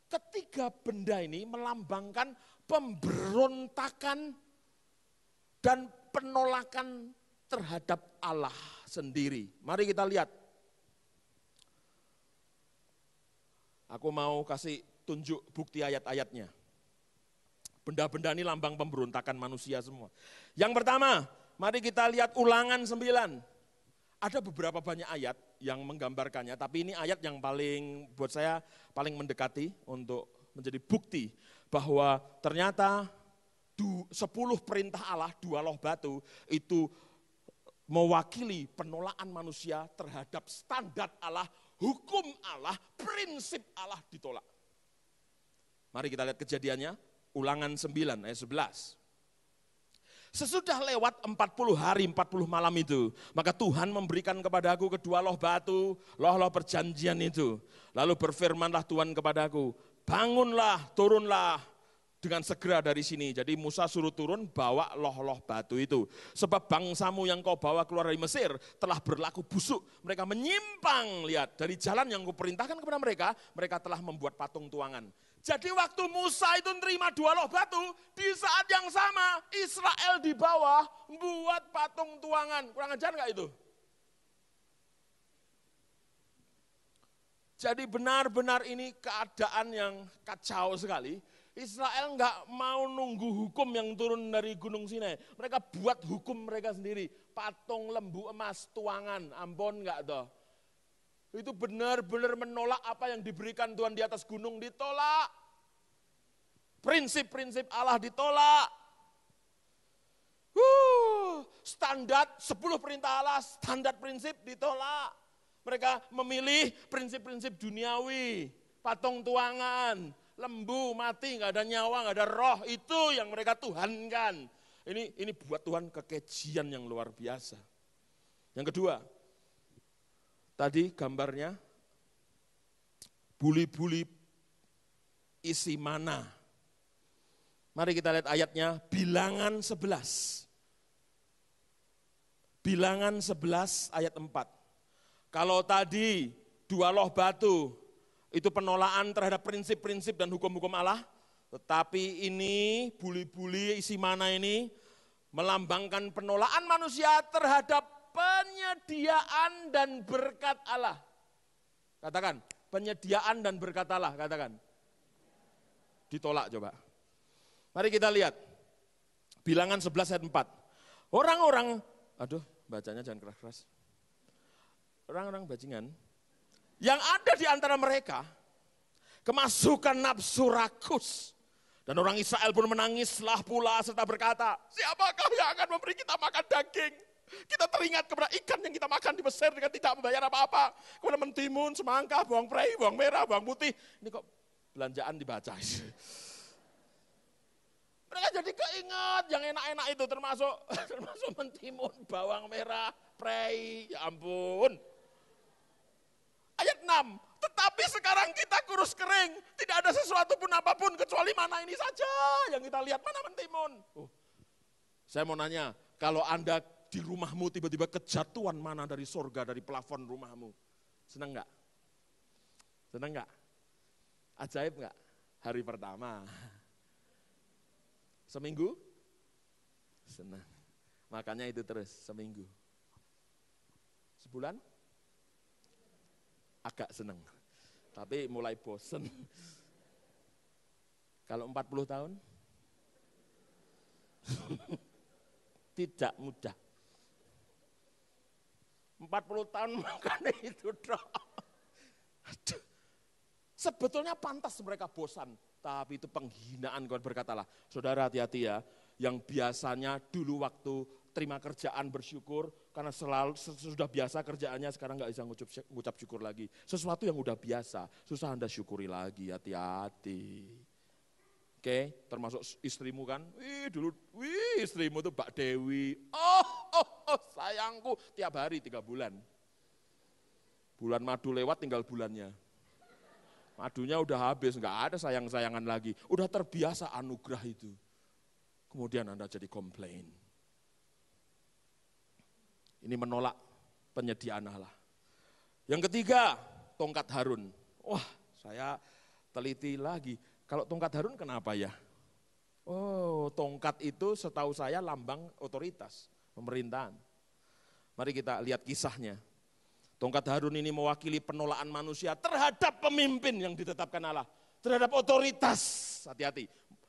Ketiga benda ini melambangkan pemberontakan dan penolakan terhadap Allah sendiri. Mari kita lihat. Aku mau kasih tunjuk bukti ayat-ayatnya. Benda-benda ini lambang pemberontakan manusia semua. Yang pertama, mari kita lihat Ulangan 9. Ada beberapa banyak ayat yang menggambarkannya, tapi ini ayat yang paling buat saya paling mendekati untuk menjadi bukti bahwa ternyata 10 perintah Allah, 2 loh batu itu mewakili penolakan manusia terhadap standar Allah, hukum Allah, prinsip Allah ditolak. Mari kita lihat kejadiannya, Ulangan 9 ayat 11. Sesudah lewat 40 hari, 40 malam itu, maka Tuhan memberikan kepadaku kedua loh batu, loh-loh perjanjian itu. Lalu berfirmanlah Tuhan kepadaku, bangunlah, turunlah dengan segera dari sini. Jadi Musa suruh turun bawa loh-loh batu itu. Sebab bangsamu yang kau bawa keluar dari Mesir telah berlaku busuk. Mereka menyimpang, lihat, dari jalan yang kuperintahkan kepada mereka, mereka telah membuat patung tuangan. Jadi waktu Musa itu nerima 2 loh batu, di saat yang sama Israel di bawah buat patung tuangan. Kurang ajar nggak itu? Jadi benar-benar ini keadaan yang kacau sekali. Israel nggak mau nunggu hukum yang turun dari Gunung Sinai. Mereka buat hukum mereka sendiri. Patung lembu emas tuangan, ampun nggak toh? Itu benar-benar menolak apa yang diberikan Tuhan di atas gunung, ditolak. Prinsip-prinsip Allah ditolak. Standar 10 perintah Allah, standar prinsip ditolak. Mereka memilih prinsip-prinsip duniawi, patung tuangan, lembu mati, nggak ada nyawa, nggak ada roh, itu yang mereka tuhankan. Ini buat Tuhan kekejian yang luar biasa. Yang kedua, tadi gambarnya buli-buli isi mana. Mari kita lihat ayatnya, Bilangan 11. Bilangan 11 ayat 4. Kalau tadi dua loh batu, itu penolakan terhadap prinsip-prinsip dan hukum-hukum Allah, tetapi ini buli-buli isi mana ini melambangkan penolakan manusia terhadap penyediaan dan berkat Allah. Katakan, penyediaan dan berkat Allah, katakan. Ditolak coba. Mari kita lihat, Bilangan 11 ayat 4. Orang-orang, aduh bacanya jangan keras-keras. Orang-orang bajingan yang ada di antara mereka kemasukan nafsu rakus. Dan orang Israel pun menangislah pula serta berkata, siapakah yang akan memberi kita makan daging? Kita teringat kepada ikan yang kita makan di Mesir dengan tidak membayar apa-apa. Kepada mentimun, semangka, bawang prei, bawang merah, bawang putih. Ini kok belanjaan dibaca. Mereka jadi keingat yang enak-enak itu termasuk mentimun, bawang merah, prei, ya ampun. Ayat 6, tetapi sekarang kita kurus kering, tidak ada sesuatu pun apapun kecuali mana ini saja yang kita lihat, mana mentimun. Saya mau nanya, kalau Anda di rumahmu tiba-tiba kejatuhan mana dari surga, dari plafon rumahmu, senang enggak? Senang enggak? Ajaib enggak? Hari pertama. Seminggu? Senang. Makanya itu terus, seminggu. Sebulan? Agak senang, tapi mulai bosen. Kalau 40 tahun, tidak mudah. 40 tahun makanya itu dong. Sebetulnya pantas mereka bosan, tapi itu penghinaan kalau berkatalah. Saudara hati-hati ya, yang biasanya dulu waktu terima kerjaan bersyukur, karena selalu sudah biasa kerjaannya sekarang nggak bisa ngucap syukur lagi. Sesuatu yang udah biasa, susah Anda syukuri lagi, hati-hati. Oke, termasuk istrimu kan, istrimu tuh Mbak Dewi, sayangku, tiap hari 3 bulan. Bulan madu lewat tinggal bulannya. Madunya udah habis, nggak ada sayang-sayangan lagi. Udah terbiasa anugerah itu. Kemudian Anda jadi komplain. Ini menolak penyediaan Allah. Yang ketiga, tongkat Harun. Wah, saya teliti lagi. Kalau tongkat Harun kenapa ya? Oh, tongkat itu setahu saya lambang otoritas, pemerintahan. Mari kita lihat kisahnya. Tongkat Harun ini mewakili penolakan manusia terhadap pemimpin yang ditetapkan Allah. Terhadap otoritas, hati-hati.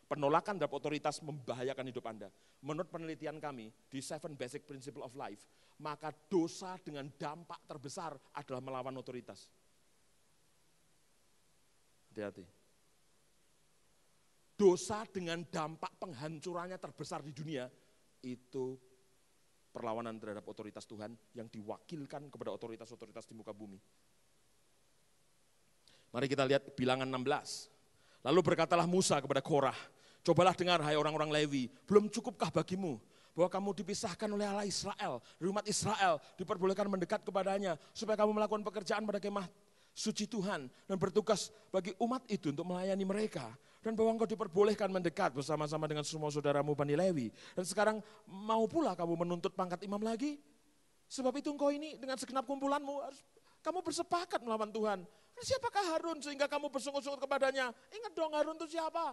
Penolakan terhadap otoritas membahayakan hidup Anda. Menurut penelitian kami, di 7 Basic Principle of Life, maka dosa dengan dampak terbesar adalah melawan otoritas. Hati-hati. Dosa dengan dampak penghancurannya terbesar di dunia, itu perlawanan terhadap otoritas Tuhan yang diwakilkan kepada otoritas-otoritas di muka bumi. Mari kita lihat Bilangan 16. Lalu berkatalah Musa kepada Korah, cobalah dengar hai orang-orang Lewi, belum cukupkah bagimu bahwa kamu dipisahkan oleh Allah Israel, dari umat Israel, diperbolehkan mendekat kepadanya, supaya kamu melakukan pekerjaan pada kemah suci Tuhan, dan bertugas bagi umat itu untuk melayani mereka, dan bahwa engkau diperbolehkan mendekat bersama-sama dengan semua saudaramu Bani Lewi, dan sekarang mau pula kamu menuntut pangkat imam lagi, sebab itu engkau ini dengan segenap kumpulanmu, kamu bersepakat melawan Tuhan. Siapakah Harun sehingga kamu bersungut-sungut kepadanya? Ingat dong Harun itu siapa?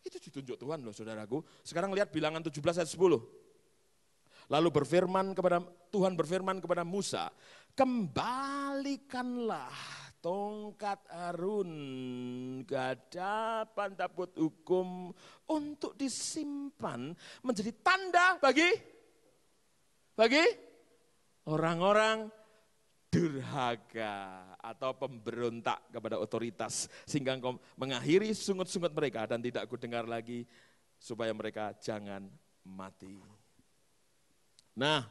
Itu ditunjuk Tuhan loh saudaraku. Sekarang lihat Bilangan 17 ayat 10. Lalu Tuhan berfirman kepada Musa, kembalikanlah tongkat Harun ke hadapan tabut hukum untuk disimpan menjadi tanda bagi orang-orang durhaka atau pemberontak kepada otoritas, sehingga engkau mengakhiri sungut-sungut mereka dan tidak kudengar lagi, supaya mereka jangan mati. Nah,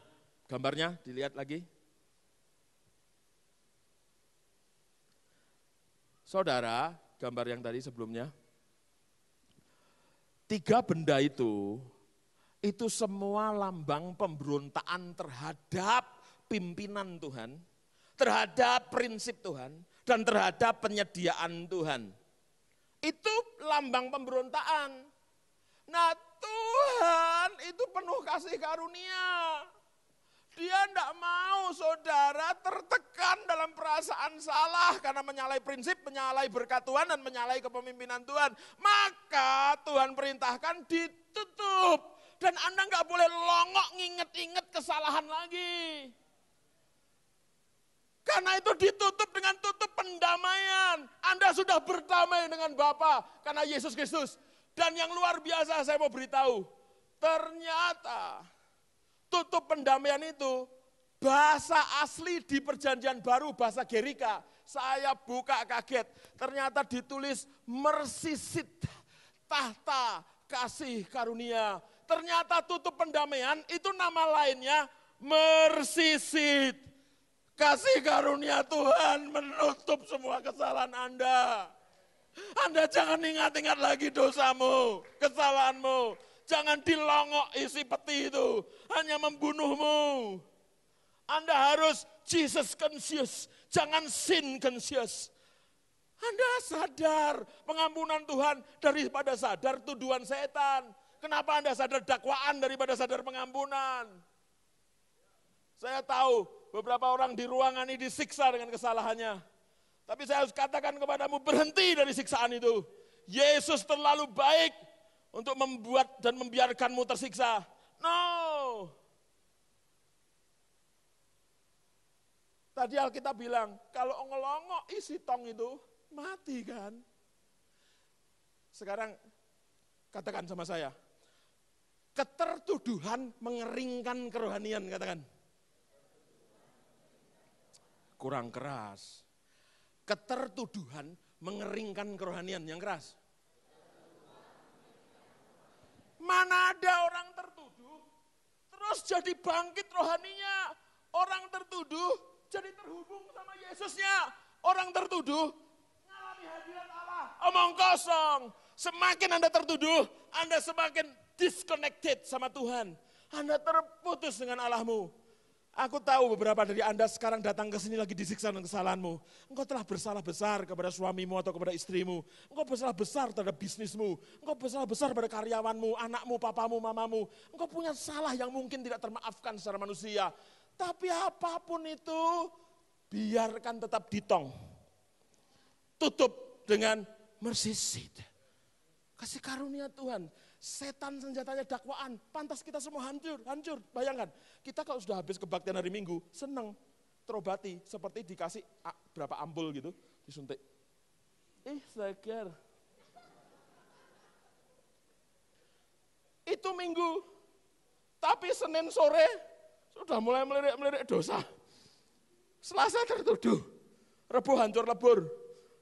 gambarnya dilihat lagi. Saudara, gambar yang tadi sebelumnya, 3 benda itu semua lambang pemberontakan terhadap pimpinan Tuhan, terhadap prinsip Tuhan, dan terhadap penyediaan Tuhan. Itu lambang pemberontakan. Nah, Tuhan itu penuh kasih karunia. Dia tidak mau saudara tertekan dalam perasaan salah karena menyalahi prinsip, menyalahi berkat Tuhan, dan menyalahi kepemimpinan Tuhan. Maka Tuhan perintahkan ditutup. Dan Anda nggak boleh longok nginget-inget kesalahan lagi. Karena itu ditutup dengan tutup pendamaian. Anda sudah berdamai dengan Bapa karena Yesus Kristus. Dan yang luar biasa saya mau beritahu, ternyata tutup pendamaian itu bahasa asli di perjanjian baru, bahasa Gerika. Saya buka kaget, ternyata ditulis mersisit, tahta kasih karunia. Ternyata tutup pendamaian itu nama lainnya mersisit. Kasih karunia Tuhan menutup semua kesalahan Anda. Anda jangan ingat-ingat lagi dosamu, kesalahanmu. Jangan dilongok isi peti itu, hanya membunuhmu. Anda harus Jesus conscious, jangan sin conscious. Anda sadar pengampunan Tuhan daripada sadar tuduhan setan. Kenapa Anda sadar dakwaan daripada sadar pengampunan? Saya tahu beberapa orang di ruangan ini disiksa dengan kesalahannya. Tapi saya harus katakan kepadamu, berhenti dari siksaan itu. Yesus terlalu baik untuk membuat dan membiarkanmu tersiksa. No. Tadi Alkitab bilang, kalau ngelongok isi tong itu, mati kan. Sekarang katakan sama saya, ketertuduhan mengeringkan kerohanian, katakan. Kurang keras. Ketertuduhan mengeringkan kerohanian, yang keras. Mana ada orang tertuduh, terus jadi bangkit rohaninya. Orang tertuduh jadi terhubung sama Yesusnya. Orang tertuduh mengalami hadirat Allah. Omong kosong. Semakin Anda tertuduh, Anda semakin disconnected sama Tuhan. Anda terputus dengan Allahmu. Aku tahu beberapa dari Anda sekarang datang ke sini lagi disiksa dengan kesalahanmu. Engkau telah bersalah besar kepada suamimu atau kepada istrimu. Engkau bersalah besar terhadap bisnismu. Engkau bersalah besar pada karyawanmu, anakmu, papamu, mamamu. Engkau punya salah yang mungkin tidak termaafkan secara manusia. Tapi apapun itu, biarkan tetap ditong. Tutup dengan mercy seat. Kasih karunia Tuhan. Setan senjatanya dakwaan, pantas kita semua hancur. Bayangkan, kita kalau sudah habis kebaktian hari Minggu, senang terobati, seperti dikasih berapa ampul gitu, disuntik. Seger. Itu Minggu, tapi Senin sore sudah mulai melirik dosa. Selasa tertuduh, Rebo hancur lebur,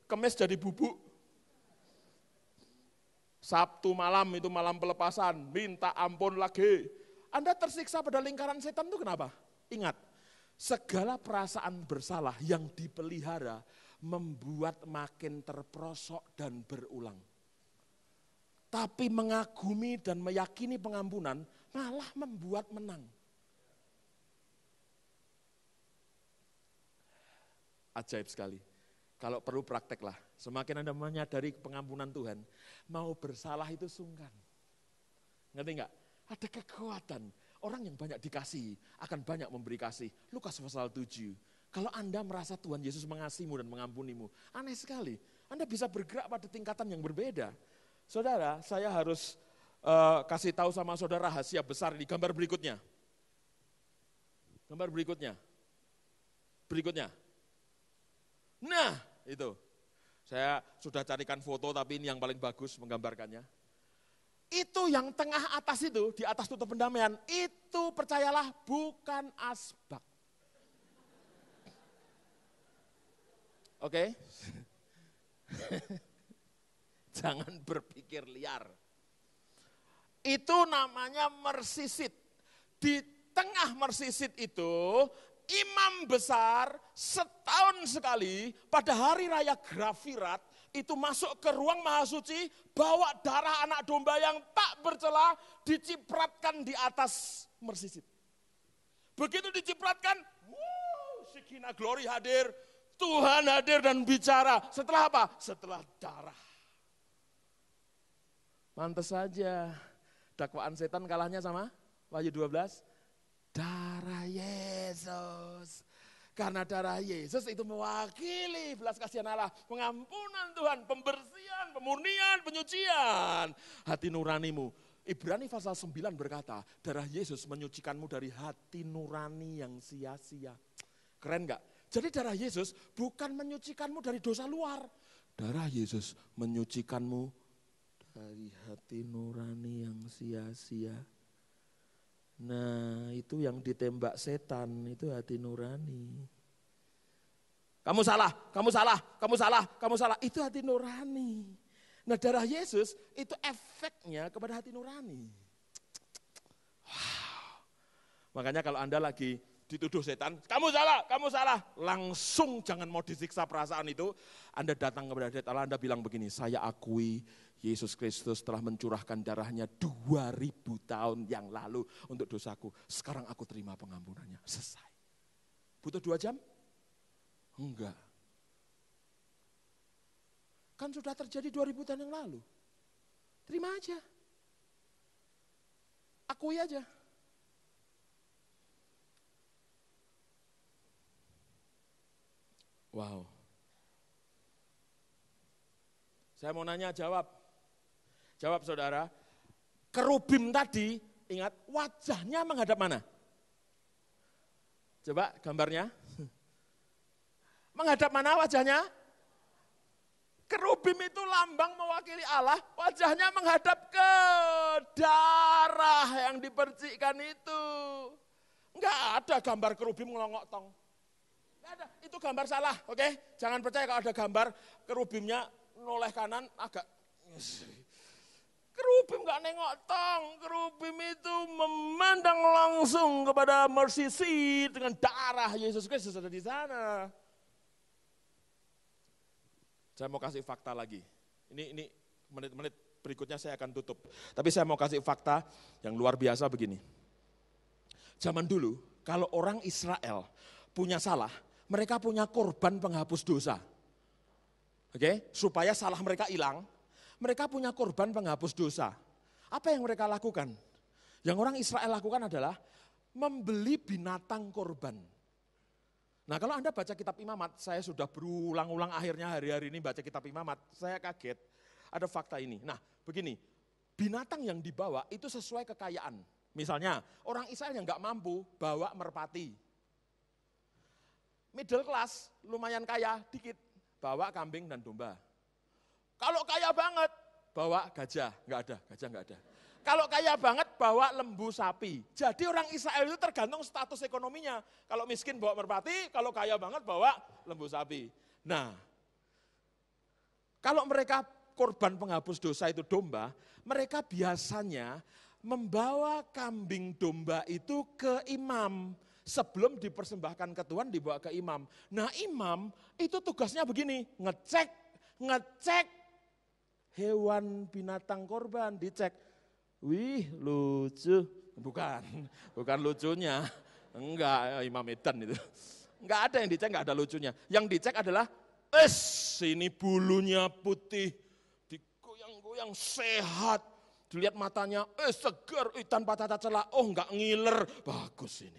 Kemis jadi bubuk. Sabtu malam itu malam pelepasan, minta ampun lagi. Anda tersiksa pada lingkaran setan itu kenapa? Ingat, segala perasaan bersalah yang dipelihara membuat makin terperosok dan berulang. Tapi mengagumi dan meyakini pengampunan malah membuat menang. Ajaib sekali. Kalau perlu prakteklah, semakin Anda menyadari pengampunan Tuhan, mau bersalah itu sungkan. Ngerti enggak? Ada kekuatan, orang yang banyak dikasihi akan banyak memberi kasih. Lukas pasal 7, kalau Anda merasa Tuhan Yesus mengasihimu dan mengampunimu, aneh sekali, Anda bisa bergerak pada tingkatan yang berbeda. Saudara, saya harus kasih tahu sama saudara rahasia besar di gambar berikutnya. Gambar berikutnya. Nah, itu. Saya sudah carikan foto tapi ini yang paling bagus menggambarkannya. Itu yang tengah atas itu, di atas tutup pendamaian, itu percayalah bukan asbak. Oke? Jangan berpikir liar. Itu namanya mercy seat. Di tengah mercy seat itu imam besar setahun sekali pada hari raya Grafirat itu masuk ke ruang maha suci, bawa darah anak domba yang tak bercela, dicipratkan di atas mersisit. Begitu dicipratkan, Shekinah glory hadir, Tuhan hadir dan bicara. Setelah apa? Setelah darah. Mantas saja dakwaan setan kalahnya sama Wahyu 12. Darah Yesus. Karena darah Yesus itu mewakili belas kasihan Allah, pengampunan Tuhan, pembersihan, pemurnian, penyucian hati nuranimu. Ibrani pasal 9 berkata, darah Yesus menyucikanmu dari hati nurani yang sia-sia. Keren gak? Jadi darah Yesus bukan menyucikanmu dari dosa luar. Darah Yesus menyucikanmu dari hati nurani yang sia-sia. Nah, itu yang ditembak setan, itu hati nurani. Kamu salah, kamu salah, kamu salah, kamu salah. Itu hati nurani. Nah, darah Yesus itu efeknya kepada hati nurani. Wow. Makanya kalau Anda lagi dituduh setan, kamu salah. Langsung jangan mau disiksa perasaan itu. Anda datang kepada Allah, Anda bilang begini, saya akui Yesus Kristus telah mencurahkan darahnya 2000 tahun yang lalu untuk dosaku. Sekarang aku terima pengampunannya. Selesai. Butuh 2 jam? Enggak. Kan sudah terjadi 2000 tahun yang lalu. Terima aja. Akui aja. Wow. Saya mau nanya, jawab. Jawab saudara, kerubim tadi, ingat wajahnya menghadap mana? Coba gambarnya. Menghadap mana wajahnya? Kerubim itu lambang mewakili Allah, wajahnya menghadap ke darah yang dipercikkan itu. Enggak ada gambar kerubim ngelongok tong. Enggak ada, itu gambar salah, oke? Jangan percaya kalau ada gambar kerubimnya noleh kanan agak... Kerubim gak nengok tong, kerubim itu memandang langsung kepada mercy seat dengan darah Yesus Kristus ada di sana. Saya mau kasih fakta lagi. Ini menit-menit berikutnya saya akan tutup. Tapi saya mau kasih fakta yang luar biasa begini. Zaman dulu kalau orang Israel punya salah, mereka punya korban penghapus dosa. Oke, supaya salah mereka hilang. Mereka punya korban penghapus dosa. Apa yang mereka lakukan? Yang orang Israel lakukan adalah membeli binatang korban. Nah, kalau Anda baca kitab Imamat, saya sudah berulang-ulang akhirnya hari-hari ini baca kitab Imamat, saya kaget ada fakta ini. Nah, begini, binatang yang dibawa itu sesuai kekayaan. Misalnya, orang Israel yang nggak mampu bawa merpati. Middle class, lumayan kaya, dikit, bawa kambing dan domba. Kalau kaya banget, bawa gajah, gajah nggak ada. Kalau kaya banget, bawa lembu sapi. Jadi orang Israel itu tergantung status ekonominya. Kalau miskin bawa merpati, kalau kaya banget bawa lembu sapi. Nah, kalau mereka korban penghapus dosa itu domba, mereka biasanya membawa kambing domba itu ke imam. Sebelum dipersembahkan ke Tuhan, dibawa ke imam. Nah, imam itu tugasnya begini, ngecek hewan binatang korban, dicek. Wih, lucu. Bukan lucunya. Enggak, Imam Medan itu. Enggak ada yang dicek, enggak ada lucunya. Yang dicek adalah, ini bulunya putih, digoyang-goyang sehat. Dilihat matanya, segar, tanpa cacat celah. Oh, enggak ngiler. Bagus ini.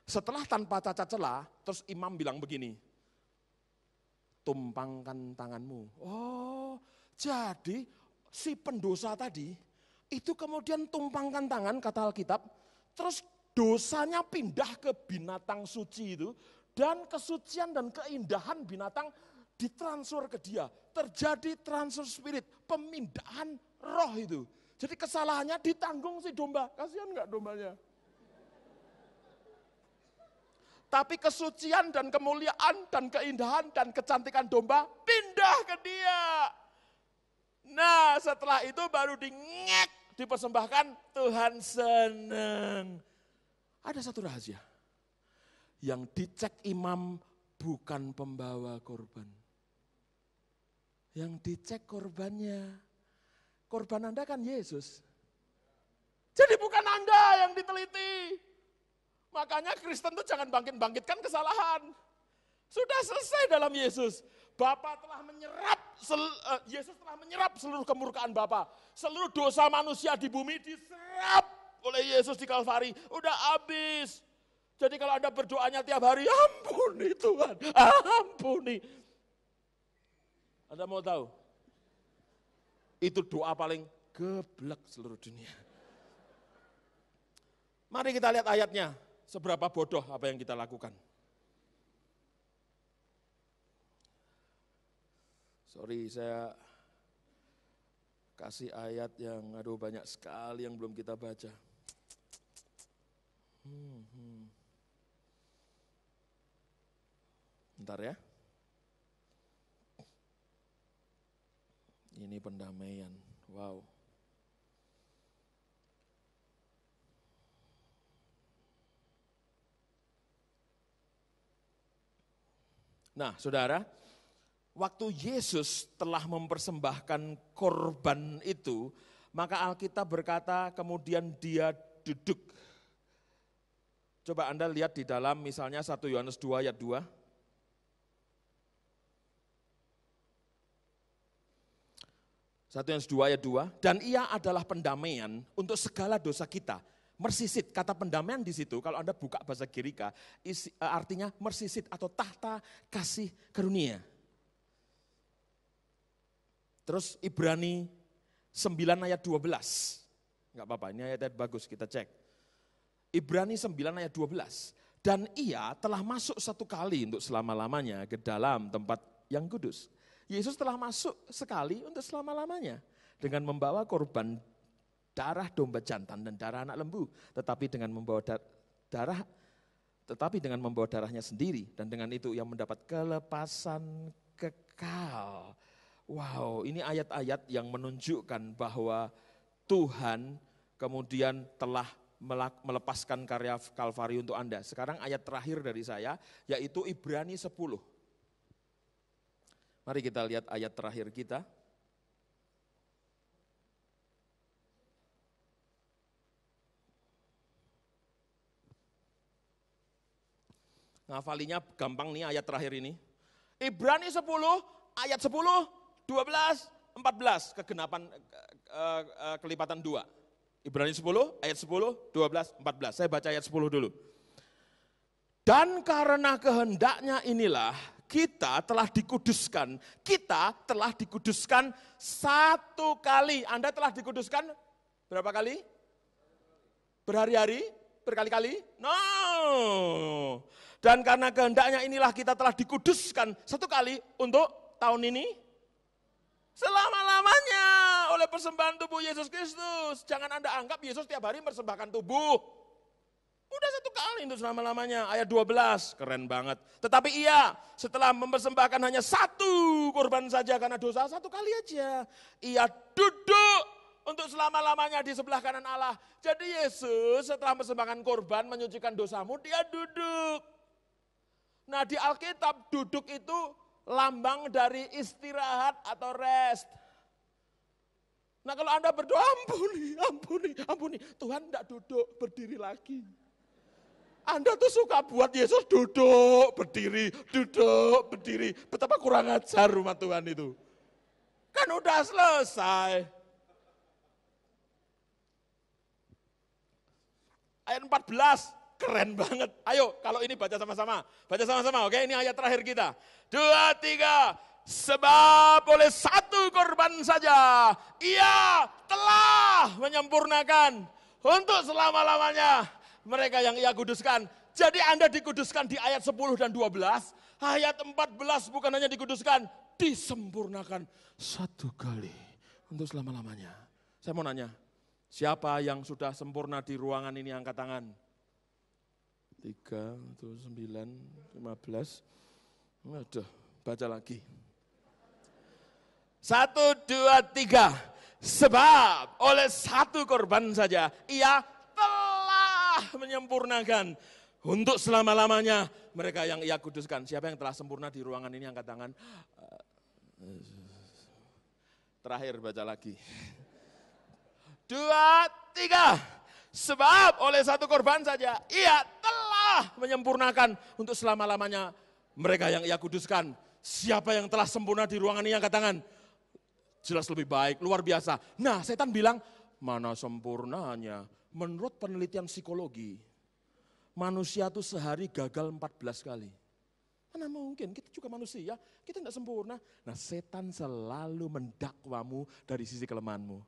Setelah tanpa cacat celah, terus imam bilang begini, tumpangkan tanganmu. Oh, jadi si pendosa tadi, itu kemudian tumpangkan tangan, kata Alkitab, terus dosanya pindah ke binatang suci itu, dan kesucian dan keindahan binatang ditransfer ke dia. Terjadi transfer spirit, pemindahan roh itu. Jadi kesalahannya ditanggung si domba, kasihan enggak dombanya? Tapi kesucian dan kemuliaan dan keindahan dan kecantikan domba pindah ke dia. Nah, setelah itu baru dipersembahkan, Tuhan senang. Ada satu rahasia. Yang dicek imam bukan pembawa korban. Yang dicek korbannya. Korban Anda kan Yesus. Jadi bukan Anda yang diteliti. Makanya Kristen itu jangan bangkit-bangkitkan kesalahan. Sudah selesai dalam Yesus. Bapa telah Yesus telah menyerap seluruh kemurkaan Bapa. Seluruh dosa manusia di bumi diserap oleh Yesus di Kalvari. Udah habis. Jadi kalau Anda berdoanya tiap hari, ampuni Tuhan, ampuni. Anda mau tahu? Itu doa paling geblek seluruh dunia. Mari kita lihat ayatnya. Seberapa bodoh apa yang kita lakukan. Sorry, saya kasih ayat yang banyak sekali yang belum kita baca. Bentar ya. Ini pendamaian. Wow. Nah, saudara, waktu Yesus telah mempersembahkan korban itu, maka Alkitab berkata kemudian dia duduk. Coba Anda lihat di dalam misalnya 1 Yohanes 2 ayat 2. 1 Yohanes 2 ayat 2, dan ia adalah pendamaian untuk segala dosa kita. Mersisit, kata pendamaian di situ, kalau Anda buka bahasa Girika, artinya mersisit atau tahta kasih karunia. Terus Ibrani 9 ayat 12, enggak apa-apa, ini ayat bagus, kita cek. Ibrani 9 ayat 12, dan ia telah masuk satu kali untuk selama-lamanya ke dalam tempat yang kudus. Yesus telah masuk sekali untuk selama-lamanya dengan membawa korban darah domba jantan dan darah anak lembu, tetapi dengan membawa darahnya sendiri, dan dengan itu ia mendapat kelepasan kekal. Wow, ini ayat-ayat yang menunjukkan bahwa Tuhan kemudian telah melepaskan karya Kalvari untuk Anda. Sekarang ayat terakhir dari saya, yaitu Ibrani 10. Mari kita lihat ayat terakhir kita. Ngafalinya gampang nih ayat terakhir ini. Ibrani 10, ayat 10, 12, 14, kegenapan kelipatan 2. Ibrani 10, ayat 10, 12, 14. Saya baca ayat 10 dulu. Dan karena kehendaknya inilah kita telah dikuduskan satu kali. Anda telah dikuduskan berapa kali? Berhari-hari? Berkali-kali? No. Dan karena kehendaknya inilah kita telah dikuduskan satu kali untuk tahun ini selama-lamanya oleh persembahan tubuh Yesus Kristus. Jangan Anda anggap Yesus tiap hari mempersembahkan tubuh. Udah satu kali untuk selama-lamanya. Ayat 12, keren banget. Tetapi ia setelah mempersembahkan hanya satu korban saja karena dosa, satu kali aja. Ia duduk untuk selama-lamanya di sebelah kanan Allah. Jadi Yesus setelah mempersembahkan korban, menyucikan dosamu, dia duduk. Nah di Alkitab duduk itu lambang dari istirahat atau rest. Nah kalau Anda berdoa, ampuni. Tuhan tidak duduk, berdiri lagi. Anda tuh suka buat Yesus duduk, berdiri. Betapa kurang ajar rumah Tuhan itu. Kan udah selesai. Ayat 14. Keren banget. Ayo, kalau ini baca sama-sama. Oke, ini ayat terakhir kita. 2, 3. Sebab oleh satu korban saja, ia telah menyempurnakan untuk selama-lamanya mereka yang ia kuduskan. Jadi Anda dikuduskan di ayat 10 dan 12. Ayat 14 bukan hanya dikuduskan, disempurnakan satu kali untuk selama-lamanya. Saya mau nanya, siapa yang sudah sempurna di ruangan ini angkat tangan? 3, 9, 15. Waduh, baca lagi. 1, 2, 3. Sebab oleh satu korban saja ia telah menyempurnakan untuk selama-lamanya mereka yang Ia kuduskan. Siapa yang telah sempurna di ruangan ini angkat tangan. Terakhir baca lagi. 2, 3. Sebab oleh satu korban saja Ia telah menyempurnakan untuk selama-lamanya mereka yang Ia kuduskan. Siapa yang telah sempurna di ruangan ini angkat tangan. Jelas lebih baik, luar biasa. Nah, setan bilang, mana sempurnanya? Menurut penelitian psikologi, manusia itu sehari gagal 14 kali. Mana mungkin, kita juga manusia, kita tidak sempurna. Nah, setan selalu mendakwamu dari sisi kelemahanmu.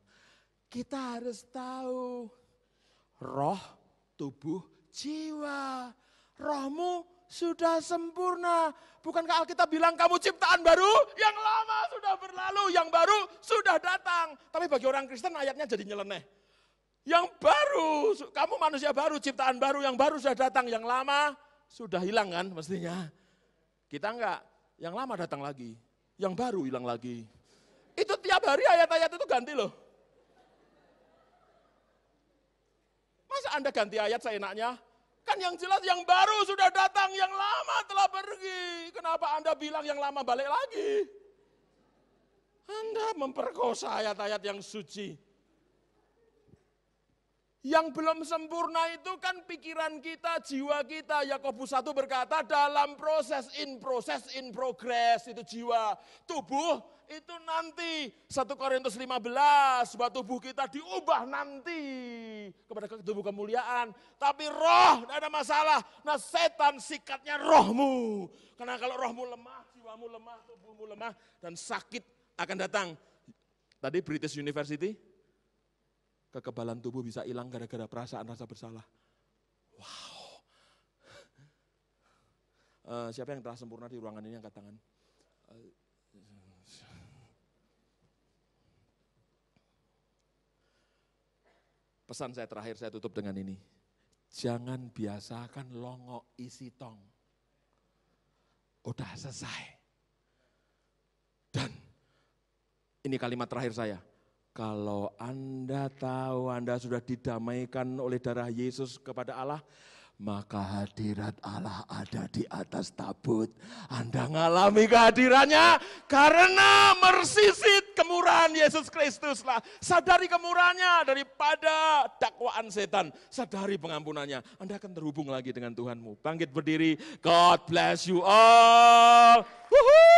Kita harus tahu, roh, tubuh, jiwa. Rohmu sudah sempurna. Bukankah Alkitab bilang kamu ciptaan baru? Yang lama sudah berlalu, yang baru sudah datang. Tapi bagi orang Kristen ayatnya jadi nyeleneh. Yang baru, kamu manusia baru, ciptaan baru, yang baru sudah datang, yang lama sudah hilang kan mestinya. Kita enggak, yang lama datang lagi, yang baru hilang lagi. Itu tiap hari ayat-ayat itu ganti loh. Masa Anda ganti ayat seenaknya? Kan yang jelas yang baru sudah datang, yang lama telah pergi. Kenapa Anda bilang yang lama balik lagi? Anda memperkosa ayat-ayat yang suci. Yang belum sempurna itu kan pikiran kita, jiwa kita. Yakobus 1 berkata dalam proses, in progress itu jiwa. Tubuh itu nanti. 1 Korintus 15, bahwa tubuh kita diubah nanti kepada tubuh kemuliaan. Tapi roh, tidak ada masalah. Nah setan sikatnya rohmu. Karena kalau rohmu lemah, jiwamu lemah, tubuhmu lemah, dan sakit akan datang. Tadi British University, kekebalan tubuh bisa hilang gara-gara perasaan rasa bersalah. Wow. Siapa yang telah sempurna di ruangan ini angkat tangan. Pesan saya terakhir, saya tutup dengan ini. Jangan biasakan longok isi tong. Udah selesai. Dan ini kalimat terakhir saya. Kalau Anda tahu Anda sudah didamaikan oleh darah Yesus kepada Allah, maka hadirat Allah ada di atas tabut. Anda ngalami kehadirannya karena mersisit kemurahan Yesus Kristus lah. Sadari kemurahannya daripada dakwaan setan. Sadari pengampunannya. Anda akan terhubung lagi dengan Tuhanmu. Bangkit berdiri. God bless you all. Woohoo!